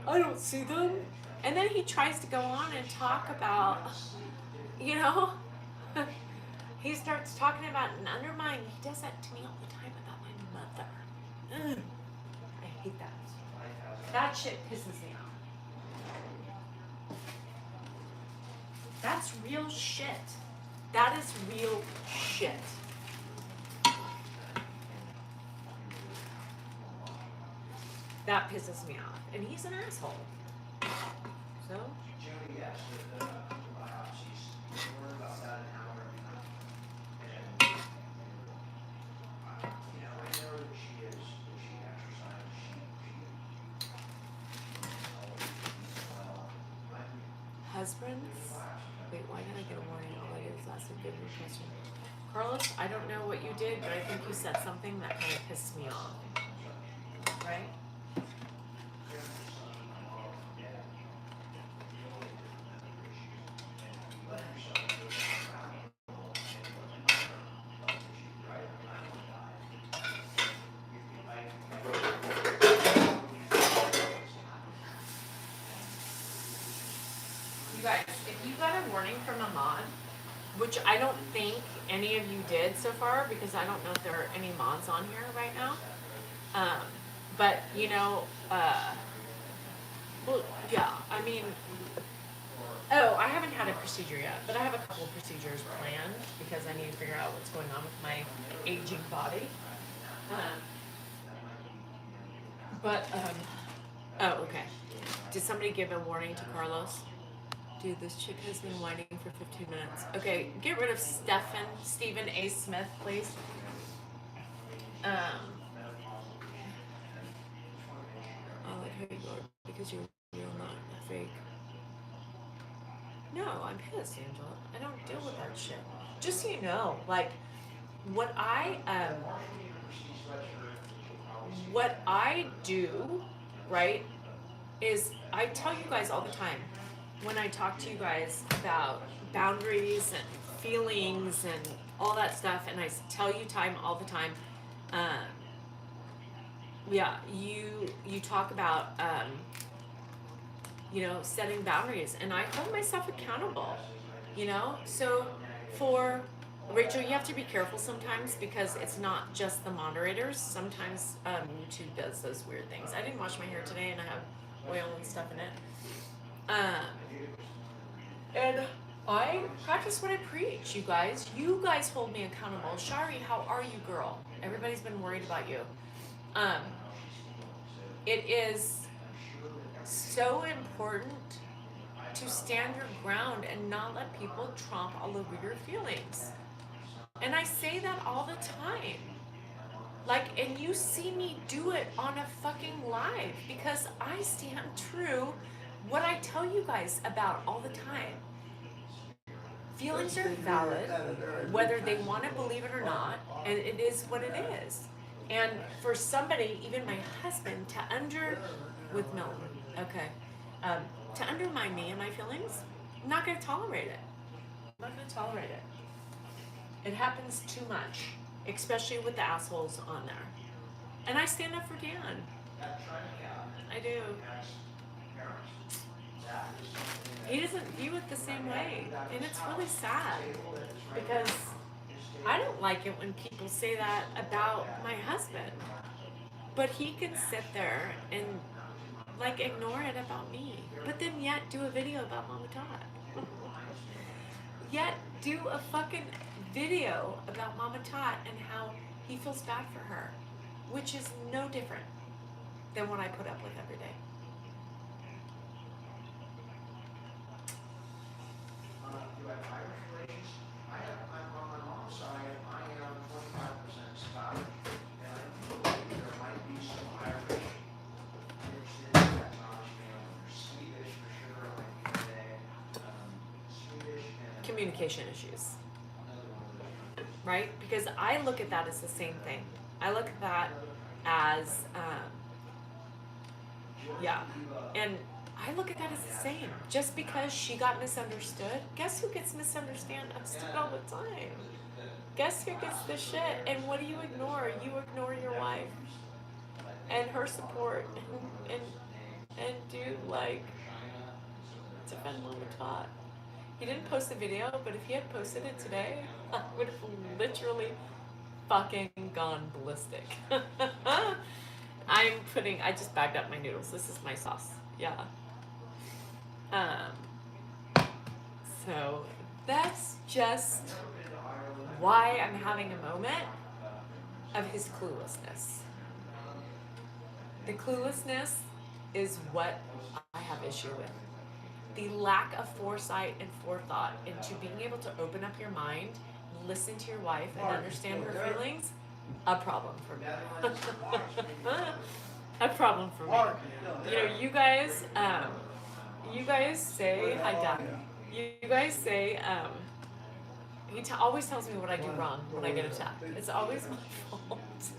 I don't see them. And then he tries to go on and talk about, you know, he starts talking about and undermining. He does that to me all the time about my mother. Ugh. I hate that. That shit pisses me off. That's real shit. That is real shit. That pisses me off. And he's an asshole. So? Husbands? Wait, why did I get a warning? All I did was ask a good question. Carlos, I don't know what you did, but I think you said something that kind of pissed me off. Right? You guys, if you got a warning from a mod, which I don't think any of you did so far, because I don't know if there are any mods on here right now. But you know, well, yeah, I mean, oh, I haven't had a procedure yet, but I have a couple of procedures planned because I need to figure out what's going on with my aging body. Oh, okay. Did somebody give a warning to Carlos? Dude, this chick has been whining for 15 minutes. Okay, get rid of Stephen A. Smith, please. I like how you are because you're real, not fake. No, I'm pissed, Angela. I don't deal with that shit. Just so you know, like, what I do, right, is I tell you guys all the time, when I talk to you guys about boundaries and feelings and all that stuff, and I tell you time all the time, yeah, you talk about, you know, setting boundaries, and I hold myself accountable, you know? So for Rachel, you have to be careful sometimes because it's not just the moderators. Sometimes YouTube does those weird things. I didn't wash my hair today and I have oil and stuff in it. And I practice what I preach, you guys. You guys hold me accountable. Shari, how are you, girl? Everybody's been worried about you. It is so important to stand your ground and not let people tromp all over your feelings. And I say that all the time. Like, and you see me do it on a fucking live because I stand true what I tell you guys about all the time. Feelings are valid, whether they want to believe it or not, And it is what it is. And for somebody, even my husband, with Milton, okay, to undermine me and my feelings, I'm not going to tolerate it. I'm not going to tolerate it. It happens too much, especially with the assholes on there. And I stand up for Dan. I do. He doesn't view it the same way. And it's really sad because I don't like it when people say that about my husband. But he can sit there and like ignore it about me. But then yet do a video about Mama Tot. Yet do a fucking video about Mama Tot and how he feels bad for her. Which is no different than what I put up with every day. Do I have Irish relations? I'm on my mom's side, I am 25% Scottish, and I believe there might be some Irish mixed in that knowledge. There's Swedish for sure on my DNA, Swedish and Communication issues. another one of those. Right? Because I look at that as the same thing. I look at that as, and I look at that as the same. Just because she got misunderstood, guess who gets misunderstood all the time? Guess who gets the shit? And what do you ignore? You ignore your wife and her support and do like defend Mama Tot. He didn't post the video, but if he had posted it today, I would have literally fucking gone ballistic. I just bagged up my noodles. This is my sauce. Yeah. So that's just why I'm having a moment of his cluelessness. The cluelessness is what I have issue with. The lack of foresight and forethought into being able to open up your mind, listen to your wife, and understand her feelings, a problem for me. A problem for me. You know, you guys say, hi Dad. You guys say, he always tells me what I do wrong when I get attacked. It's always my fault.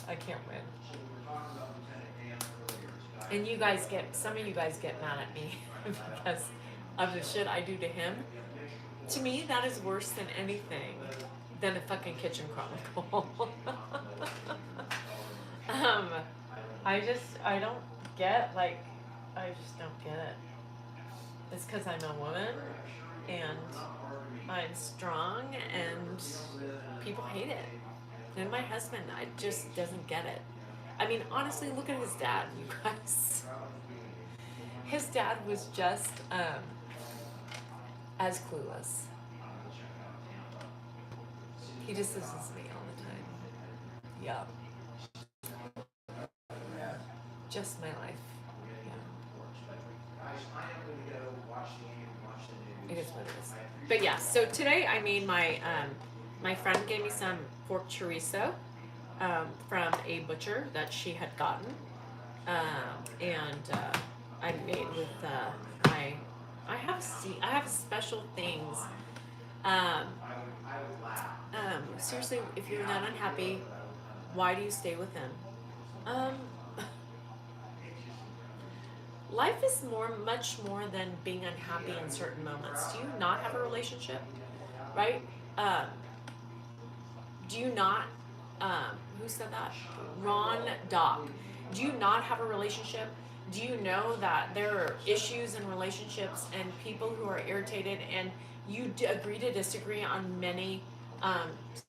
I can't win. And some of you guys get mad at me because of the shit I do to him. To me, that is worse than anything than a fucking kitchen chronicle. I just don't get it. It's because I'm a woman and I'm strong and people hate it. And my husband, just doesn't get it. I mean, honestly, look at his dad, you guys. His dad was just as clueless. He just listens to me all the time. Yeah. Just my life. Yeah. It is what it is. But yeah, so today I made my friend gave me some pork chorizo from a butcher that she had gotten. I made with I have special things. Seriously, if you're not unhappy, why do you stay with him? Life is much more than being unhappy in certain moments. Do you not have a relationship? Right? Do you not, who said that? Ron Dock. Do you not have a relationship? Do you know that there are issues in relationships and people who are irritated and you agree to disagree on many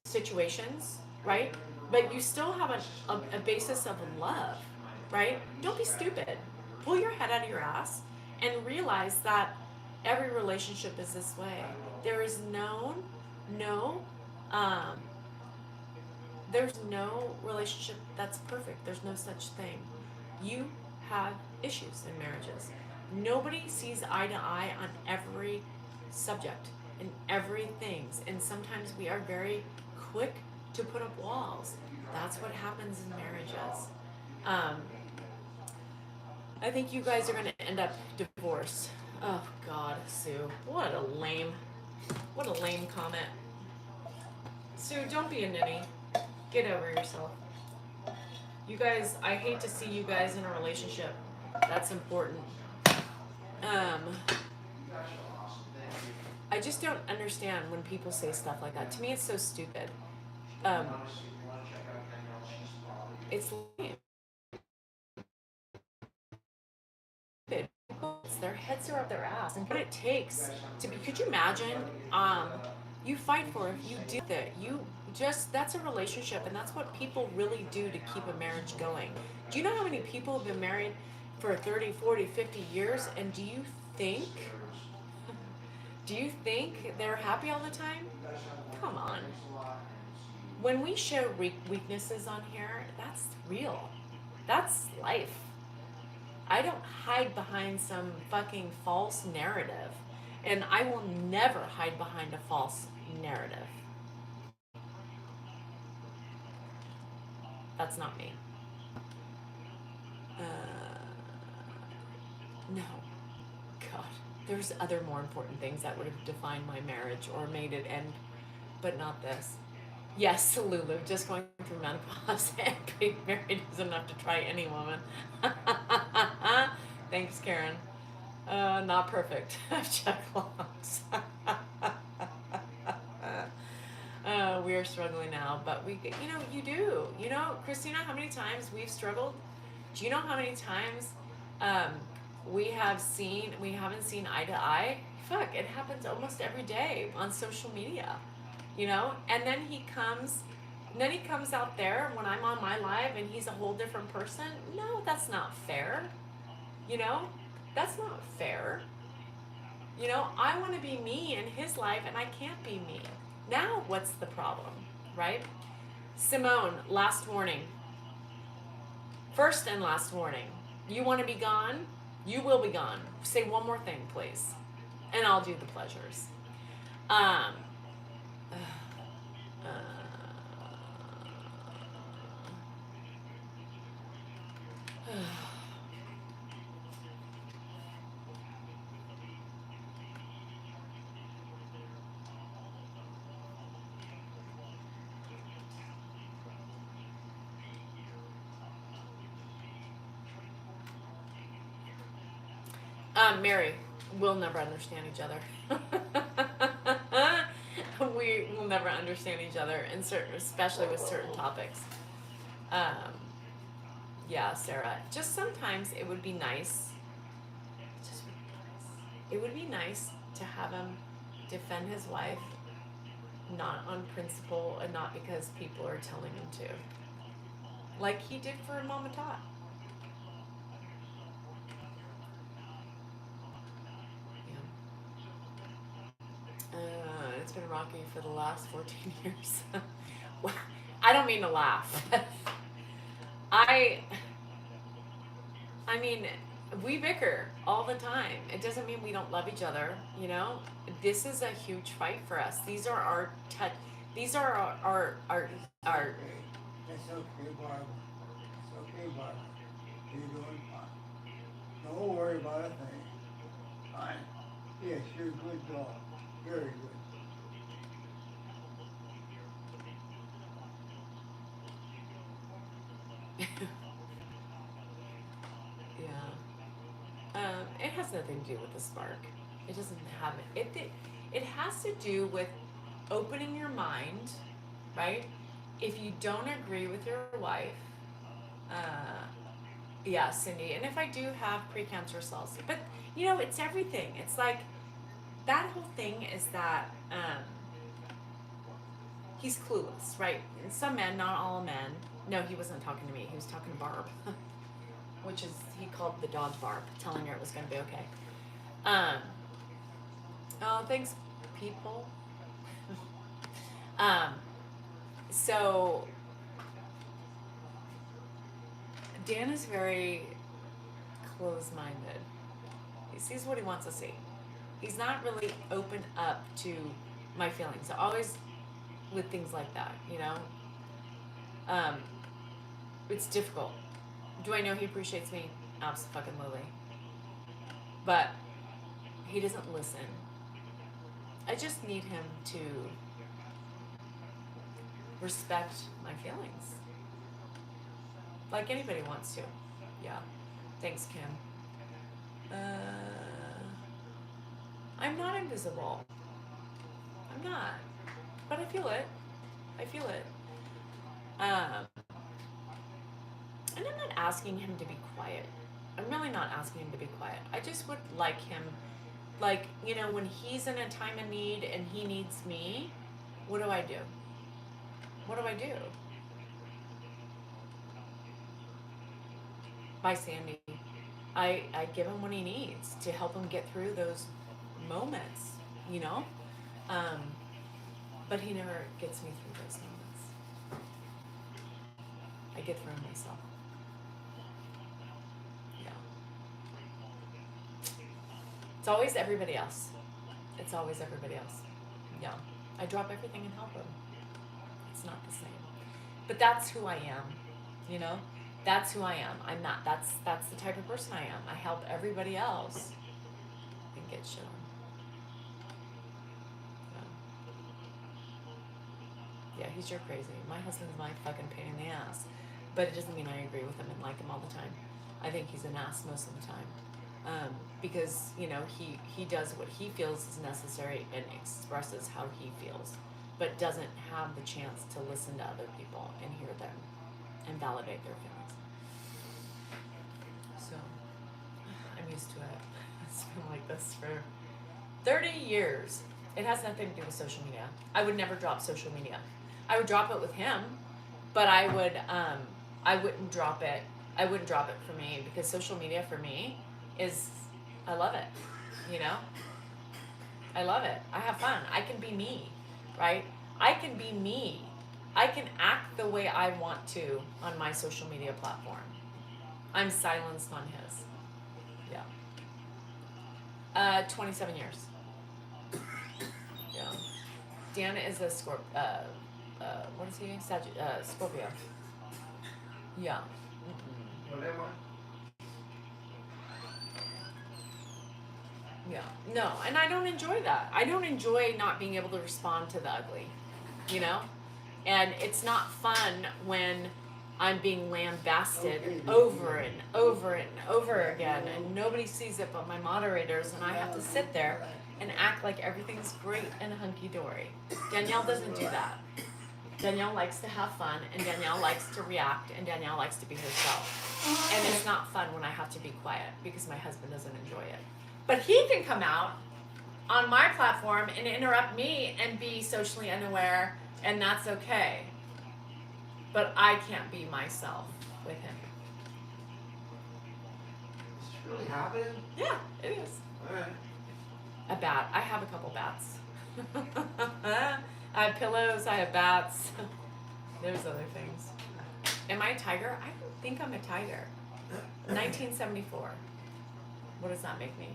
situations, right? But you still have a basis of love, right? Don't be stupid. Pull your head out of your ass and realize that every relationship is this way. There is there's no relationship that's perfect. There's no such thing. You have issues in marriages. Nobody sees eye to eye on every subject and everything. And sometimes we are very quick to put up walls. That's what happens in marriages. I think you guys are going to end up divorced. Oh God, Sue, what a lame What a lame comment. Sue, don't be a ninny. Get over yourself. You guys, I hate to see you guys in a relationship. That's important. I just don't understand when people say stuff like that. To me, it's so stupid. It's lame. Their heads are up their ass, and what it takes to be. Could you imagine? You fight for it. You do that. You just that's a relationship, and that's what people really do to keep a marriage going. Do you know how many people have been married for 30, 40, 50 years, and do you think they're happy all the time? Come on. When we show weaknesses on here, that's real. That's life. I don't hide behind some fucking false narrative. And I will never hide behind a false narrative. That's not me. No. God. There's other more important things that would have defined my marriage or made it end, but not this. Yes, Lulu, just going through menopause and being married is enough to try any woman. Thanks, Karen. Not perfect. Check logs. We are struggling now, but you do. You know, Christina, how many times we've struggled? Do you know how many times we haven't seen eye to eye? Fuck, it happens almost every day on social media. You know, and then he comes out there when I'm on my live and he's a whole different person. No, that's not fair. You know, that's not fair. You know, I want to be me in his life and I can't be me. Now, what's the problem, right? Simone, last warning. First and last warning. You want to be gone? You will be gone. Say one more thing, please. And I'll do the pleasures. Mary, we'll never understand each other. We will never understand each other, especially with certain topics. Yeah, Sarah. Just sometimes it would be nice. It would be nice to have him defend his wife, not on principle and not because people are telling him to, like he did for Mama Tot. It's been rocky for the last 14 years. Well, I don't mean to laugh. I mean, we bicker all the time. It doesn't mean we don't love each other, you know? This is a huge fight for us. These are our these are our It's okay, Barbara. It's okay, Barbara. You're doing fine. Don't worry about a thing. Fine. Yes, you're a good dog. Very good. Yeah. It has nothing to do with the spark. It doesn't have it. It has to do with opening your mind, right? If you don't agree with your wife, yeah, Cindy. And if I do have precancerous cells, but you know, it's everything. It's like that whole thing is that he's clueless, right? And some men, not all men. No, he wasn't talking to me. He was talking to Barb, which is he called the dog Barb, telling her it was going to be okay. Oh, thanks, people. So Dan is very close-minded. He sees what he wants to see. He's not really open up to my feelings. Always with things like that, you know. It's difficult. Do I know he appreciates me? Absolutely. But he doesn't listen. I just need him to respect my feelings. Like anybody wants to. Yeah. Thanks, Kim. I'm not invisible. I'm not. But I feel it. I feel it. And I'm not asking him to be quiet. I'm really not asking him to be quiet. I just would like him, like, you know, when he's in a time of need and he needs me, what do I do? What do I do? By Sandy. I give him what he needs to help him get through those moments, you know? But he never gets me through those moments. I get through them myself. Yeah. It's always everybody else. It's always everybody else. Yeah. I drop everything and help him. It's not the same. But that's who I am, you know? That's who I am. I'm not. That's the type of person I am. I help everybody else and get shit on. Yeah, he's your crazy. My husband's my fucking pain in the ass. But it doesn't mean I agree with him and like him all the time. I think he's an ass most of the time. Because, you know, he does what he feels is necessary and expresses how he feels, but doesn't have the chance to listen to other people and hear them and validate their feelings. So, I'm used to it. It's been like this for 30 years. It has nothing to do with social media. I would never drop social media. I would drop it with him, but I wouldn't drop it. I wouldn't drop it for me because social media for me is, I love it, you know? I love it. I have fun. I can be me, right? I can be me. I can act the way I want to on my social media platform. I'm silenced on his. Yeah. 27 years. Yeah. Dan is a what is he? Scorpio. Yeah. Whatever. Yeah. No, and I don't enjoy that. I don't enjoy not being able to respond to the ugly, you know? And it's not fun when I'm being lambasted over and over and over again and nobody sees it but my moderators and I have to sit there and act like everything's great and hunky-dory. Danielle doesn't do that. Danielle likes to have fun and Danielle likes to react and Danielle likes to be herself. And it's not fun when I have to be quiet because my husband doesn't enjoy it. But he can come out on my platform and interrupt me and be socially unaware, and that's okay. But I can't be myself with him. Is this really happening? Yeah, it is. Alright. A bat. I have a couple bats. I have pillows, I have bats. There's other things. Am I a tiger? I don't think I'm a tiger. 1974. What does that make me?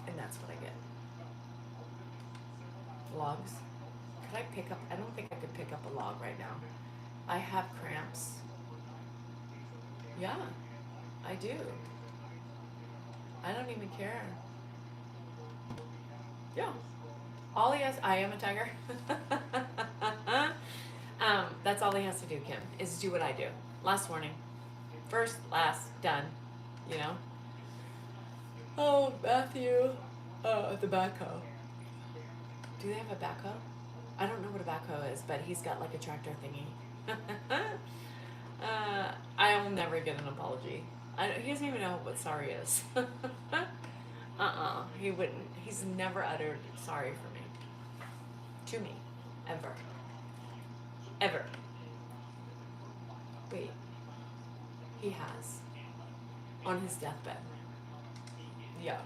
And that's what I get. Logs. Could I pick up? I don't think I could pick up a log right now. I have cramps. Yeah, I do. I don't even care. Yeah. All he has, I am a tiger. That's all he has to do, Kim, is do what I do. Last warning. First, last, done. You know? Oh, Matthew. The backhoe. Do they have a backhoe? I don't know what a backhoe is, but he's got like a tractor thingy. I will never get an apology. He doesn't even know what sorry is. He wouldn't. He's never uttered sorry for me. To me. Ever. Ever. Wait. He has. On his deathbed. Yeah.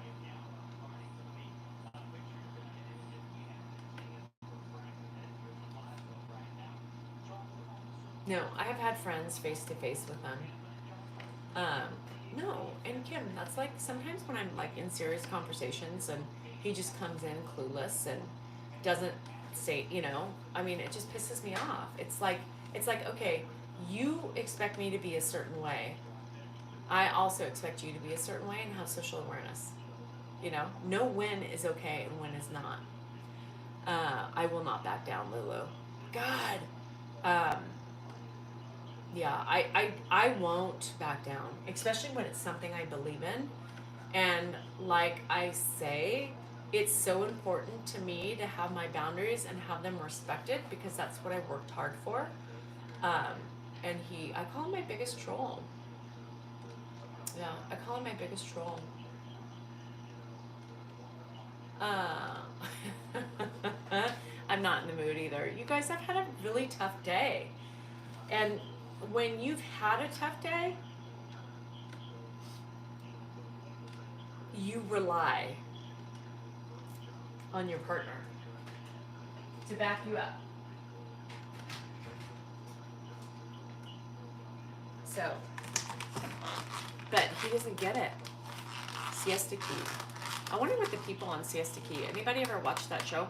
No, I have had friends face to face with them. No, and Kim, that's like sometimes when I'm like in serious conversations and he just comes in clueless and doesn't say, you know, I mean, it just pisses me off. It's like, okay, you expect me to be a certain way I also expect you to be a certain way and have social awareness. You know, know when is okay and when is not. I will not back down, Lulu. God. Yeah, I won't back down, especially when it's something I believe in. And like I say, it's so important to me to have my boundaries and have them respected because that's what I worked hard for. And I call him my biggest troll. Yeah, I call him my biggest troll. I'm not in the mood either. You guys have had a really tough day. And when you've had a tough day, you rely on your partner to back you up. So, but he doesn't get it. Siesta Key. I wonder what the people on Siesta Key, anybody ever watched that show?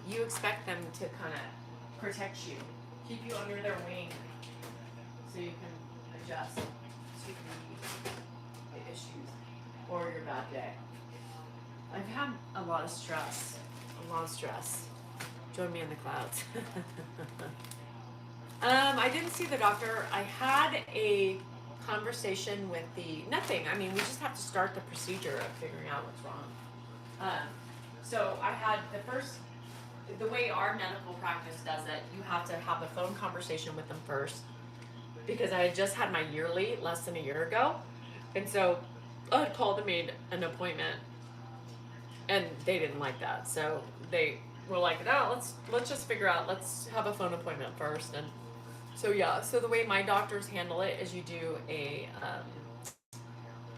You expect them to kind of protect you, keep you under their wing so you can adjust to the issues or your bad day. I've had a lot of stress. Join me in the clouds. I didn't see the doctor. I had a conversation with nothing. I mean, we just have to start the procedure of figuring out what's wrong. So I had the way our medical practice does it, you have to have a phone conversation with them first because I had just had my yearly less than a year ago. And so I had called and made an appointment and they didn't like that. So they were like, no, let's just figure out, let's have a phone appointment first. And so so the way my doctors handle it is you do a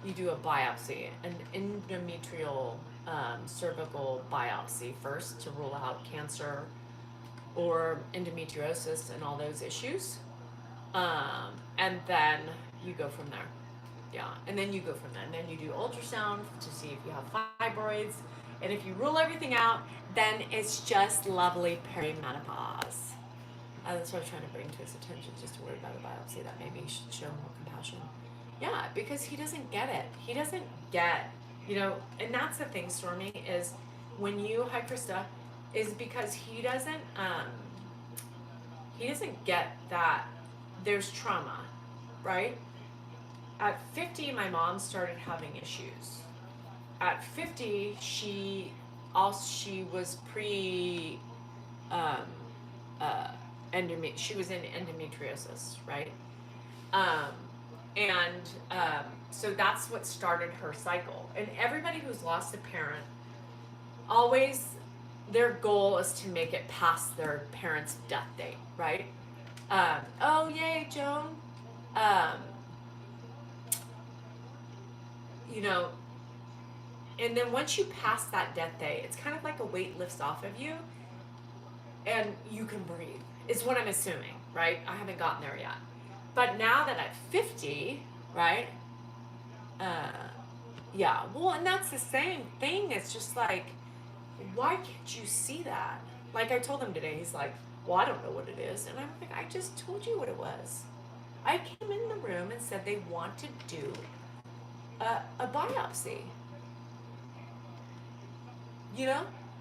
biopsy, an endometrial cervical biopsy first to rule out cancer or endometriosis and all those issues. And then you go from there. Yeah, and then you go from there. And then you do ultrasound to see if you have fibroids. And if you rule everything out, then it's just lovely perimenopause. That's what I'm trying to bring to his attention, just to worry about a biopsy, that maybe he should show more compassion. Yeah, because he doesn't get it. He doesn't get, and that's the thing, Stormy, is when hi Krista, is because he doesn't get that there's trauma, right? At 50, my mom started having issues. At 50, she was she was in endometriosis, right? So that's what started her cycle. And everybody who's lost a parent, always their goal is to make it past their parent's death date, right? Oh, yay, Joan. And then once you pass that death day, it's kind of like a weight lifts off of you and you can breathe, is what I'm assuming, right? I haven't gotten there yet. But now that at 50, right? And that's the same thing. It's just like, why can't you see that? Like I told him today, he's like, well, I don't know what it is. And I'm like, I just told you what it was. I came in the room and said they want to do a biopsy.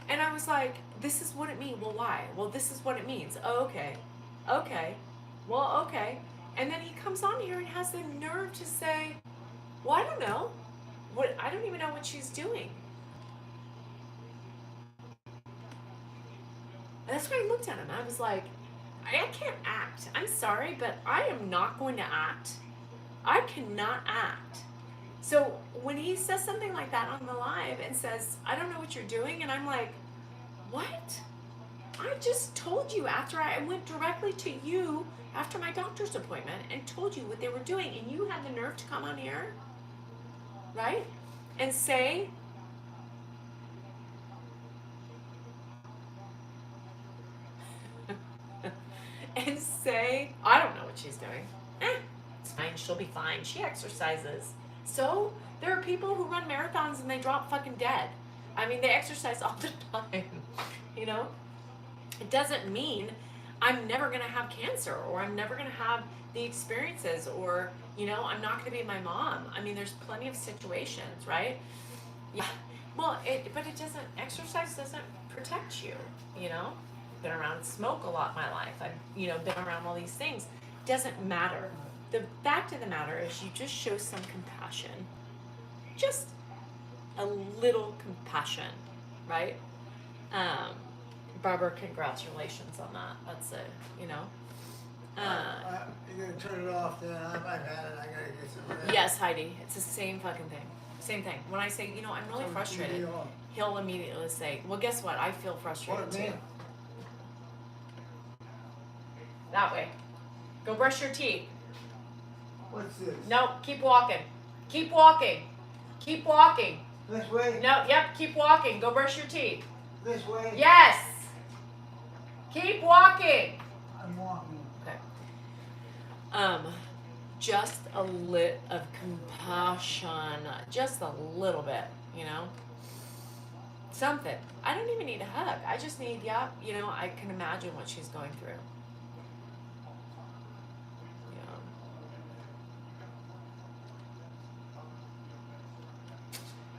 And I was like, this is what it means. Well, why? Well, this is what it means. Oh, okay. Well, okay. And then he comes on here and has the nerve to say, well, I don't know. I don't even know what she's doing. And that's why I looked at him. I was like, I can't act. I'm sorry, but I am not going to act. I cannot act. So when he says something like that on the live and says, I don't know what you're doing, and I'm like, what? I just told you after I went directly to you after my doctor's appointment and told you what they were doing, and you had the nerve to come on here, right? And say, I don't know what she's doing. It's fine, she'll be fine. She exercises. So there are people who run marathons and they drop fucking dead. I mean, they exercise all the time, It doesn't mean I'm never going to have cancer or I'm never going to have the experiences, or, you know, I'm not going to be my mom. I mean, there's plenty of situations, right? Yeah. Well, but it doesn't, exercise doesn't protect you, you know? Been around smoke a lot in my life. I've, you know, been around all these things. Doesn't matter. The fact of the matter is you just show some compassion. Just a little compassion, right? Barbara, congratulations on that. That's it, you know? You're gonna turn it off then, I've had it, I gotta get some rest. Yes, Heidi, it's the same fucking thing. Same thing. When I say, you know, I'm really Turn the frustrated, TV on. he'll immediately say, well, guess what? I feel frustrated What, too. man? That way. Go brush your teeth. What's this? No, keep walking. Keep walking. Keep walking. This way? No, yep, keep walking. Go brush your teeth. This way? Yes. Keep walking. I'm walking. Okay. Just a lit of compassion. Just a little bit, you know? Something. I don't even need a hug. I just need, yeah, you know, I can imagine what she's going through.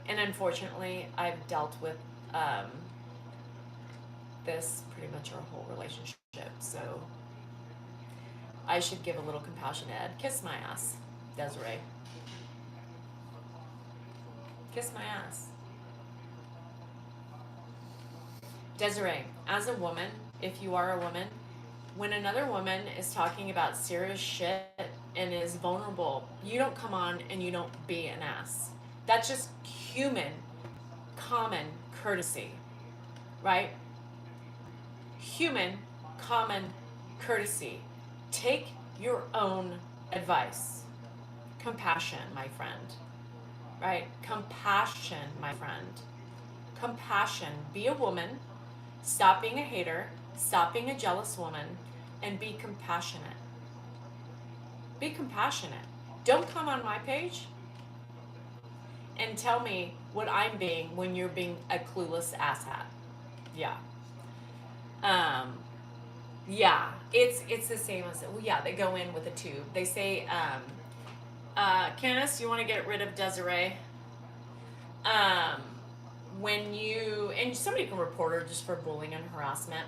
And unfortunately, I've dealt with this pretty much our whole relationship. So I should give a little compassion, Ed. Kiss my ass, Desiree. Kiss my ass. Desiree, as a woman, if you are a woman, when another woman is talking about serious shit and is vulnerable, you don't come on and you don't be an ass. That's just human, common courtesy, right? Human, common courtesy. Take your own advice. Compassion, my friend, right? Compassion, my friend. Compassion. Be a woman. Stop being a hater. Stop being a jealous woman. And be compassionate. Be compassionate. Don't come on my page and tell me what I'm being when you're being a clueless asshat. Yeah. Yeah, it's the same as, well, yeah, they go in with a tube. They say, Candace, you want to get rid of Desiree? When you, and somebody can report her just for bullying and harassment.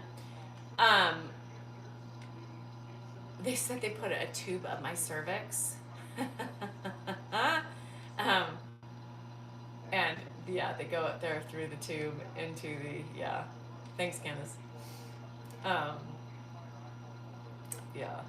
They said they put a tube up my cervix. And yeah, they go up there through the tube into the, yeah. Thanks, Candace. Yeah.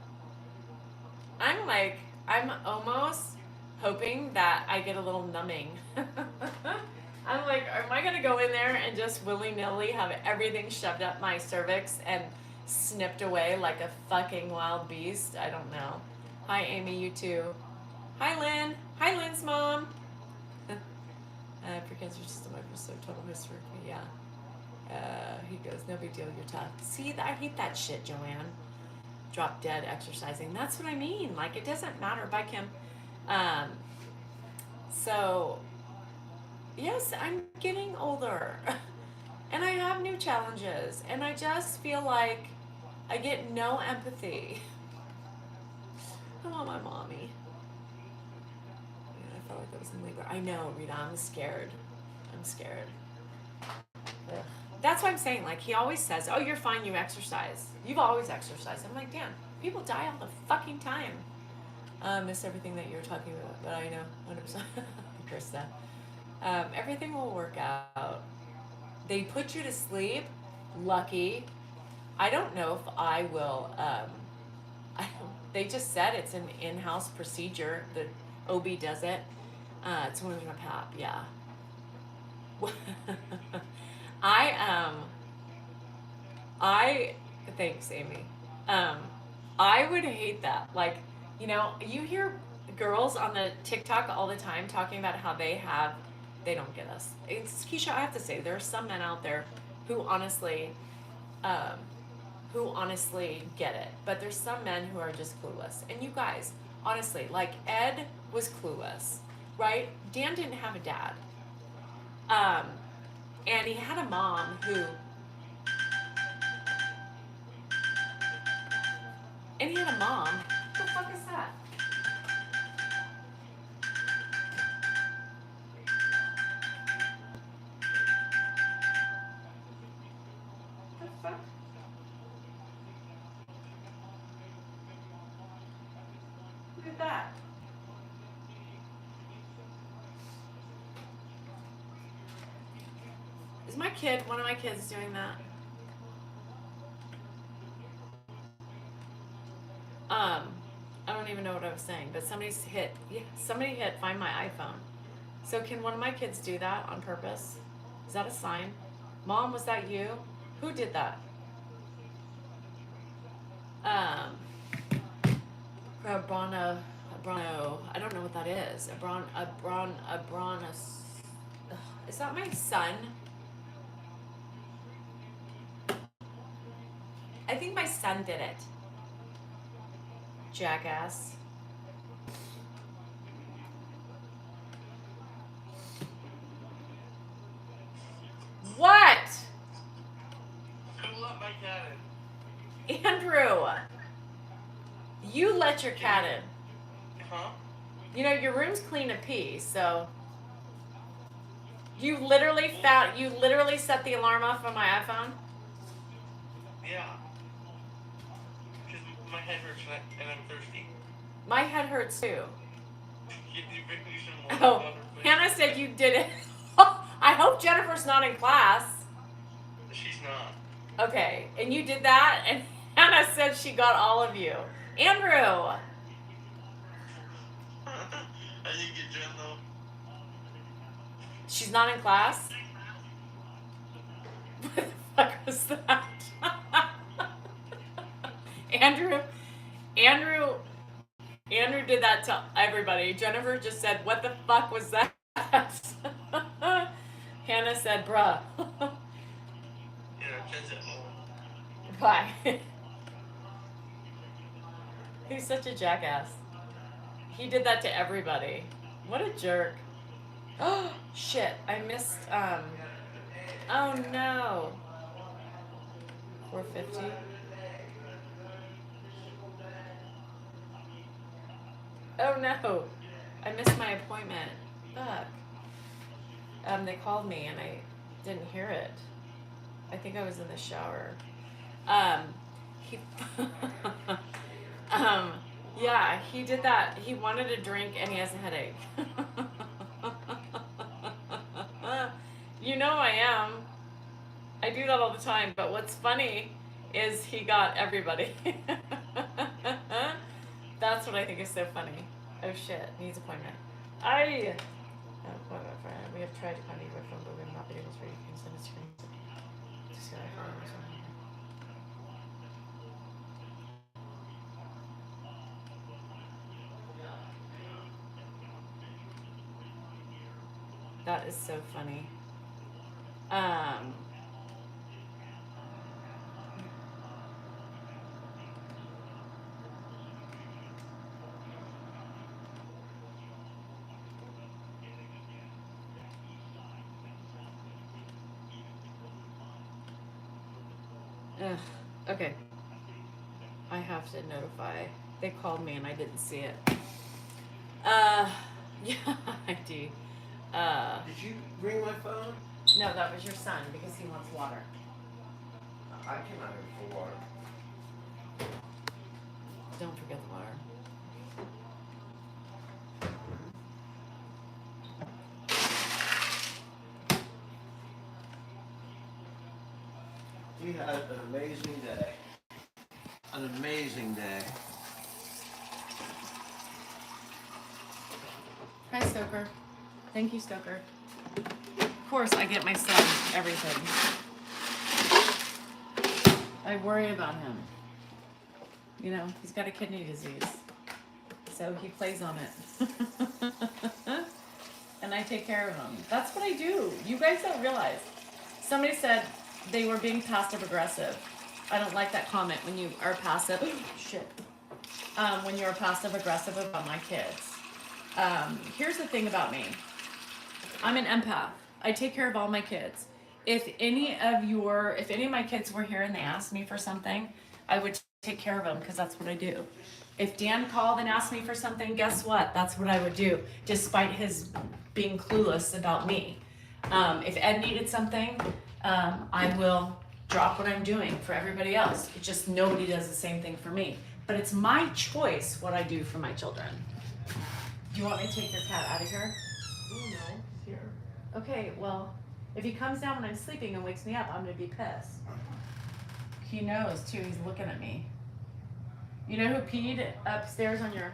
I'm almost hoping that I get a little numbing. I'm like, am I gonna go in there and just willy-nilly have everything shoved up my cervix and snipped away like a fucking wild beast? I don't know. Hi, Amy, you too. Hi, Lynn. Hi, Lynn's mom. Precancer system so total hysterectomy, yeah. He goes, no big deal, you're tough. See, I hate that shit, Joanne. Drop dead exercising. That's what I mean. Like, it doesn't matter. Bye, Kim. So, yes, I'm getting older. And I have new challenges. And I just feel like I get no empathy. I want my mommy. I felt like that was in labor. I know, Rita, I'm scared. I'm scared. Ugh. That's what I'm saying. Like, he always says, oh, you're fine, you exercise. You've always exercised. I'm like, damn, people die all the fucking time. Miss everything that you're talking about, but I know, 100%. Krista. Everything will work out. They put you to sleep. Lucky. I don't know if I will, they just said it's an in-house procedure. The OB does it. It's one of my pap, yeah. Thanks, Amy. I would hate that. Like, you know, you hear girls on the TikTok all the time talking about how they don't get us. It's Keisha, I have to say, there are some men out there who honestly get it. But there's some men who are just clueless. And you guys, honestly, like Ed was clueless, right? Dan didn't have a dad. And he had a mom who, what the fuck is that? The fuck? Look at that. Is my kid, one of my kids doing that? I don't even know what I was saying, but somebody hit find my iPhone. So can one of my kids do that on purpose? Is that a sign? Mom, was that you? Who did that? Abrano, I don't know what that is. Is that my son? I think my son did it. Jackass. What? Who let my cat in? Andrew, you let your cat in. Huh? You know, your room's clean of pee, so you literally set the alarm off on my iPhone? Yeah. Because my head hurts and I'm thirsty. My head hurts too. You bring me some water, Oh, please? Hannah said you did it. I hope Jennifer's not in class. She's not. Okay, and you did that, and Hannah said she got all of you. Andrew! I didn't get Jen though. She's not in class? What the fuck was that? Andrew did that to everybody. Jennifer just said, what the fuck was that? Hannah said, bruh. Yeah, Jen's at home. Bye. He's such a jackass. He did that to everybody. What a jerk. Oh, shit. I missed, oh no. 450. Oh no. I missed my appointment. Fuck. They called me and I didn't hear it. I think I was in the shower. Yeah, he did that. He wanted a drink and he has a headache. You know I am. I do that all the time, but what's funny is he got everybody. That's what I think is so funny. Oh shit, needs appointment. We have tried to contact you by phone, but we have not been able to reach you. Can send a screen. Just got That is so funny. Okay. I have to notify. They called me and I didn't see it. Yeah, I do. Did you ring my phone? No, that was your son because he wants water. I came out here for water. Don't forget the water. We had an amazing day. An amazing day. Hi, Stoker. Thank you, Stoker. Of course, I get my son everything. I worry about him. You know, he's got a kidney disease. So he plays on it. And I take care of him. That's what I do. You guys don't realize. Somebody said they were being passive aggressive. I don't like that comment when you are passive. Shit. When you're passive aggressive about my kids. Here's the thing about me. I'm an empath. I take care of all my kids. If any of my kids were here and they asked me for something, I would take care of him because that's what I do. If Dan called and asked me for something, guess what? That's what I would do, despite his being clueless about me. If Ed needed something, I will drop what I'm doing for everybody else. It's just nobody does the same thing for me. But it's my choice what I do for my children. Do you want me to take your cat out of here? Oh, no, here. Okay, well, if he comes down when I'm sleeping and wakes me up, I'm gonna be pissed. He knows too, he's looking at me. You know who peed upstairs on your...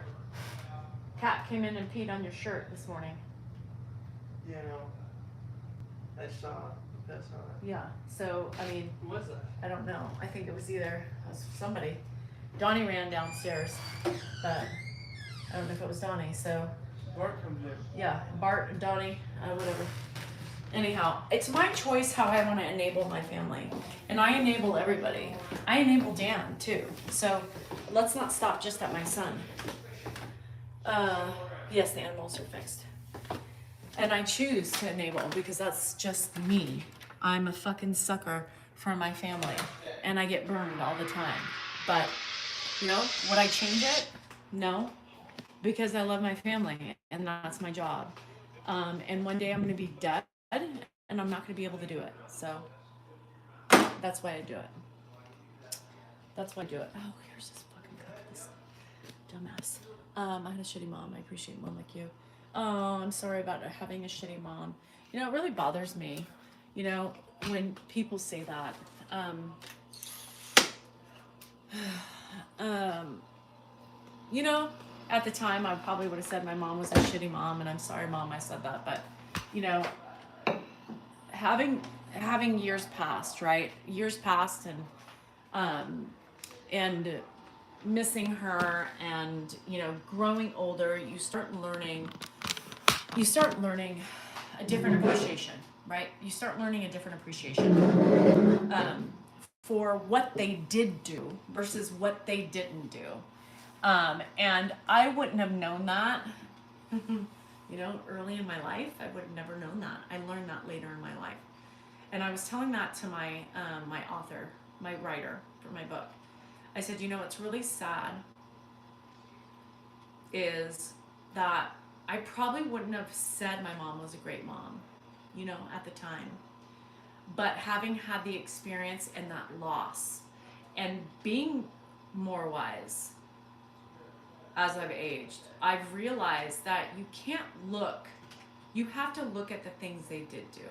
Cat came in and peed on your shirt this morning. You know, I saw the piss on it. Yeah, so, I mean, Who was that? I don't know. I think it was somebody. Donnie ran downstairs, but I don't know if it was Donnie, so... Bart comes in. Yeah, Bart and Donnie, whatever. Anyhow, it's my choice how I want to enable my family. And I enable everybody. I enable Dan, too. So let's not stop just at my son. Yes, the animals are fixed. And I choose to enable because that's just me. I'm a fucking sucker for my family. And I get burned all the time. But, you know, would I change it? No. Because I love my family and that's my job. And one day I'm going to be dead and I'm not going to be able to do it. So that's why I do it. That's why I do it. Oh, here's this fucking cup, this dumbass. I had a shitty mom. I appreciate one like you. Oh, I'm sorry about having a shitty mom. You know, it really bothers me, you know, when people say that. You know, at the time, I probably would have said my mom was a shitty mom, and I'm sorry, Mom, I said that. But, you know, having years passed, right? Years passed, and missing her, and you know, growing older, you start learning a different appreciation, right? You start learning a different appreciation for what they did do versus what they didn't do. And I wouldn't have known that, you know, early in my life. I would have never known that. I learned that later in my life. And I was telling that to my author, my writer for my book. I said, you know, what's really sad is that I probably wouldn't have said my mom was a great mom, you know, at the time. But having had the experience and that loss and being more wise as I've aged, I've realized that you have to look at the things they did do.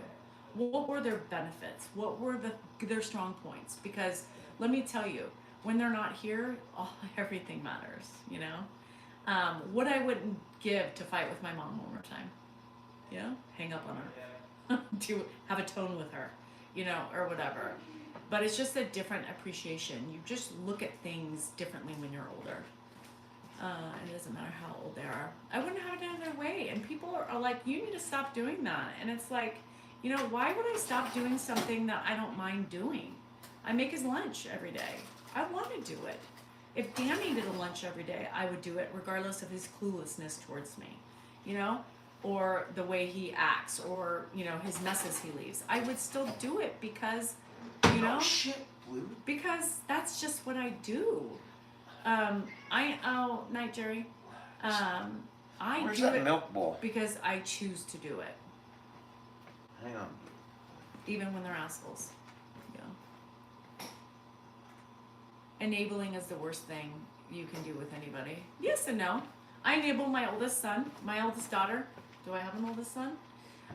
What were their benefits? What were their strong points? Because let me tell you, when they're not here, everything matters, you know? What I wouldn't give to fight with my mom one more time, you know? Hang up on her, to have a tone with her, you know, or whatever. But it's just a different appreciation. You just look at things differently when you're older. It doesn't matter how old they are. I wouldn't have it another way. And people are like, you need to stop doing that. And it's like, you know, why would I stop doing something that I don't mind doing? I make his lunch every day. I want to do it. If Dan needed a lunch every day, I would do it regardless of his cluelessness towards me, you know, or the way he acts, or, you know, his messes he leaves. I would still do it because, you know, because that's just what I do. Night, Jerry. Where's do that it milk bowl? because I choose to do it, Hang on. even when they're assholes. You know, enabling is the worst thing you can do with anybody. Yes and no. I enable my oldest son, my oldest daughter. Do I have an oldest son?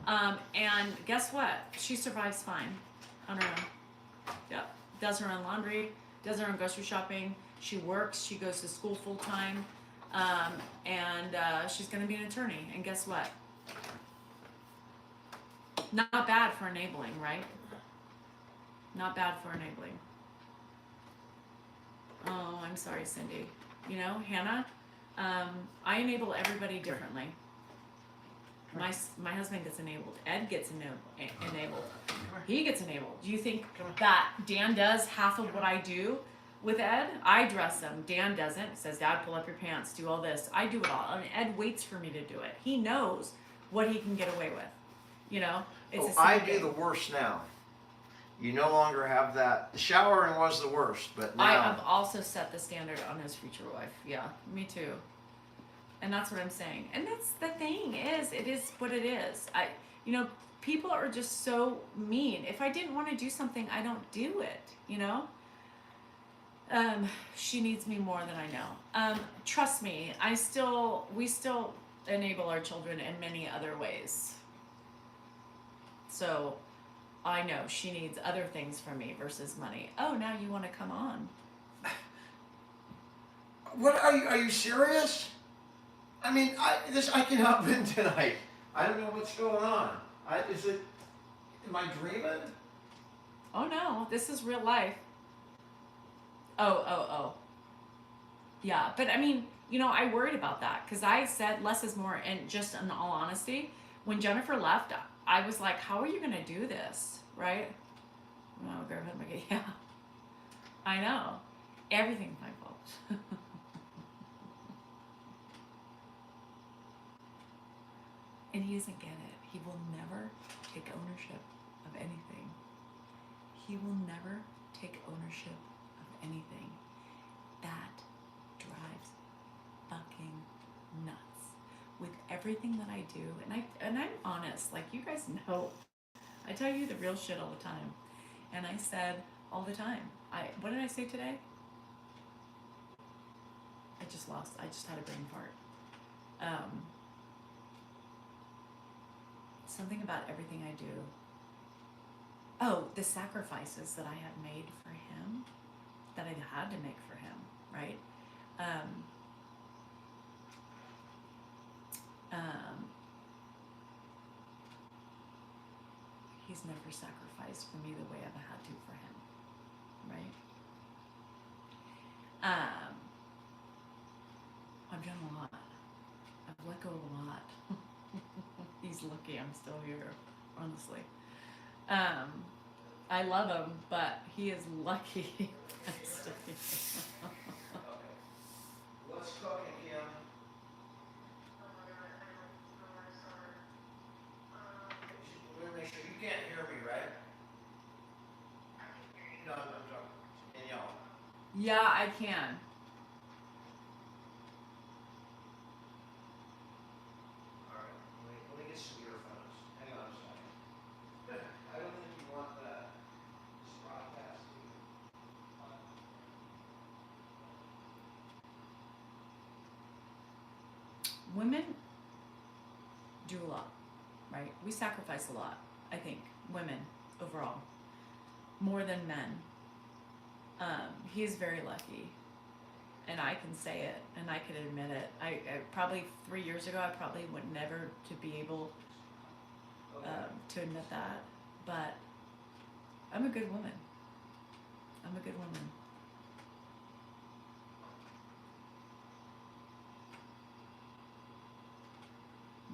And guess what? She survives fine on her own. Yep. Does her own laundry, does her own grocery shopping. She works, she goes to school full time, and she's going to be an attorney. And guess what? Not bad for enabling, right? Not bad for enabling. Oh, I'm sorry, Cindy. You know, Hannah, I enable everybody differently. My husband gets enabled. Ed gets enabled. He gets enabled. Do you think that Dan does half of what I do? With Ed, I dress him. Dan doesn't. Says, Dad, pull up your pants. Do all this. I do it all. And Ed waits for me to do it. He knows what he can get away with. You know? It's I do the worst now. You no longer have that. The showering was the worst, but now I have also set the standard on his future wife. Yeah, me too. And that's what I'm saying. And that's the thing is, it is what it is. You know, people are just so mean. If I didn't want to do something, I don't do it, you know? She needs me more than I know. Trust me, we still enable our children in many other ways. So I know she needs other things from me versus money. Oh, now you want to come on. what are you serious? I mean, I can hop in tonight. I don't know what's going on. Am I dreaming? Oh no, this is real life. Oh. Yeah, but I mean, you know, I worried about that because I said less is more, and just in all honesty, when Jennifer left, I was like, how are you going to do this, right? No, girlfriend, yeah, I know. Everything's my fault. And he doesn't get it. He will never take ownership of anything. He will never take ownership of anything. That drives fucking nuts. With everything that I do, and I'm honest, like you guys know, I tell you the real shit all the time. And I said all the time, what did I say today? I just had a brain fart. Something about everything I do. Oh, the sacrifices that I have made for him, that I had to make for him, right? He's never sacrificed for me the way I've had to for him, right? I've done a lot. I've let go of a lot. He's lucky I'm still here, honestly. I love him, but he is lucky I'm still here. Okay. What's cooking, Kim? Let me make sure. You can't hear me, right? No, I'm talking. Danielle. Yeah, I can. Alright, let me get some earphones. Hang on a second. I don't think you want that. This broadcast. Women do a lot, right? We sacrifice a lot, I think, women overall, more than men. He is very lucky, and I can say it, and I can admit it. I probably 3 years ago, I probably would never to be able to admit that, but I'm a good woman. I'm a good woman.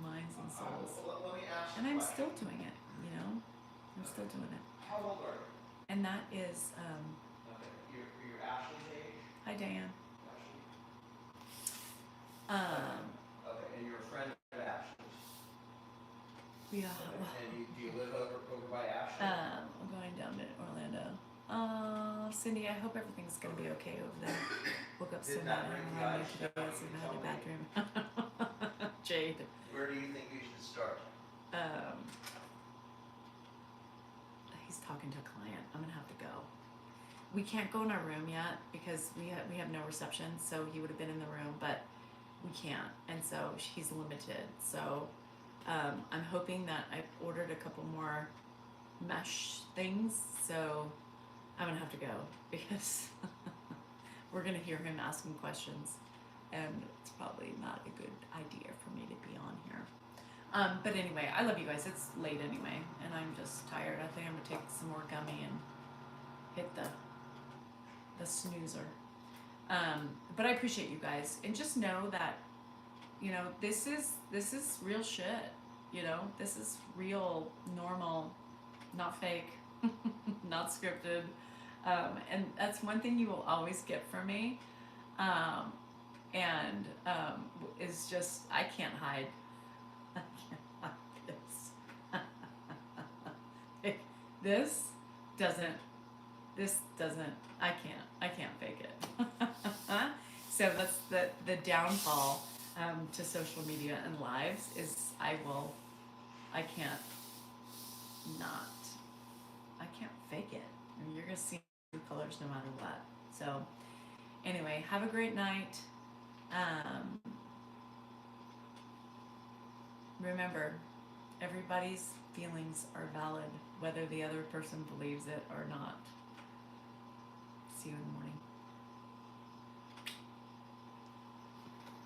Minds and souls. Let me ask And you a I'm question. still doing it, you know? I'm still doing it. How old are you? And that is, Okay. You're Ashley's age? hi Diane. Ashley? Okay, and you're a friend of Ashley's? Yeah, Okay. And do you live over by Ashley? I'm going down to Orlando. Cindy, I hope everything's gonna be okay over there. Woke up so Did mad that bring and you I guys today, down? so Can you I had tell a me? bathroom. Jade. Where do you think you should start? He's talking to a client. I'm gonna have to go. We can't go in our room yet because we have no reception, so he would have been in the room, but we can't, and so he's limited. So I'm hoping that I've ordered a couple more mesh things, so I'm gonna have to go because we're gonna hear him asking questions, and it's probably not a good idea for me to be on here. But anyway, I love you guys. It's late anyway, and I'm just tired. I think I'm gonna take some more gummy and hit the snoozer. But I appreciate you guys, and just know that, you know, this is real shit. You know, this is real, normal, not fake, not scripted. And that's one thing you will always get from me. Is just, I can't hide. I can't hide this. This I can't fake it. So that's the downfall to social media and lives is I can't fake it. And you're gonna see true colors no matter what. So anyway, have a great night. Remember, everybody's feelings are valid, whether the other person believes it or not.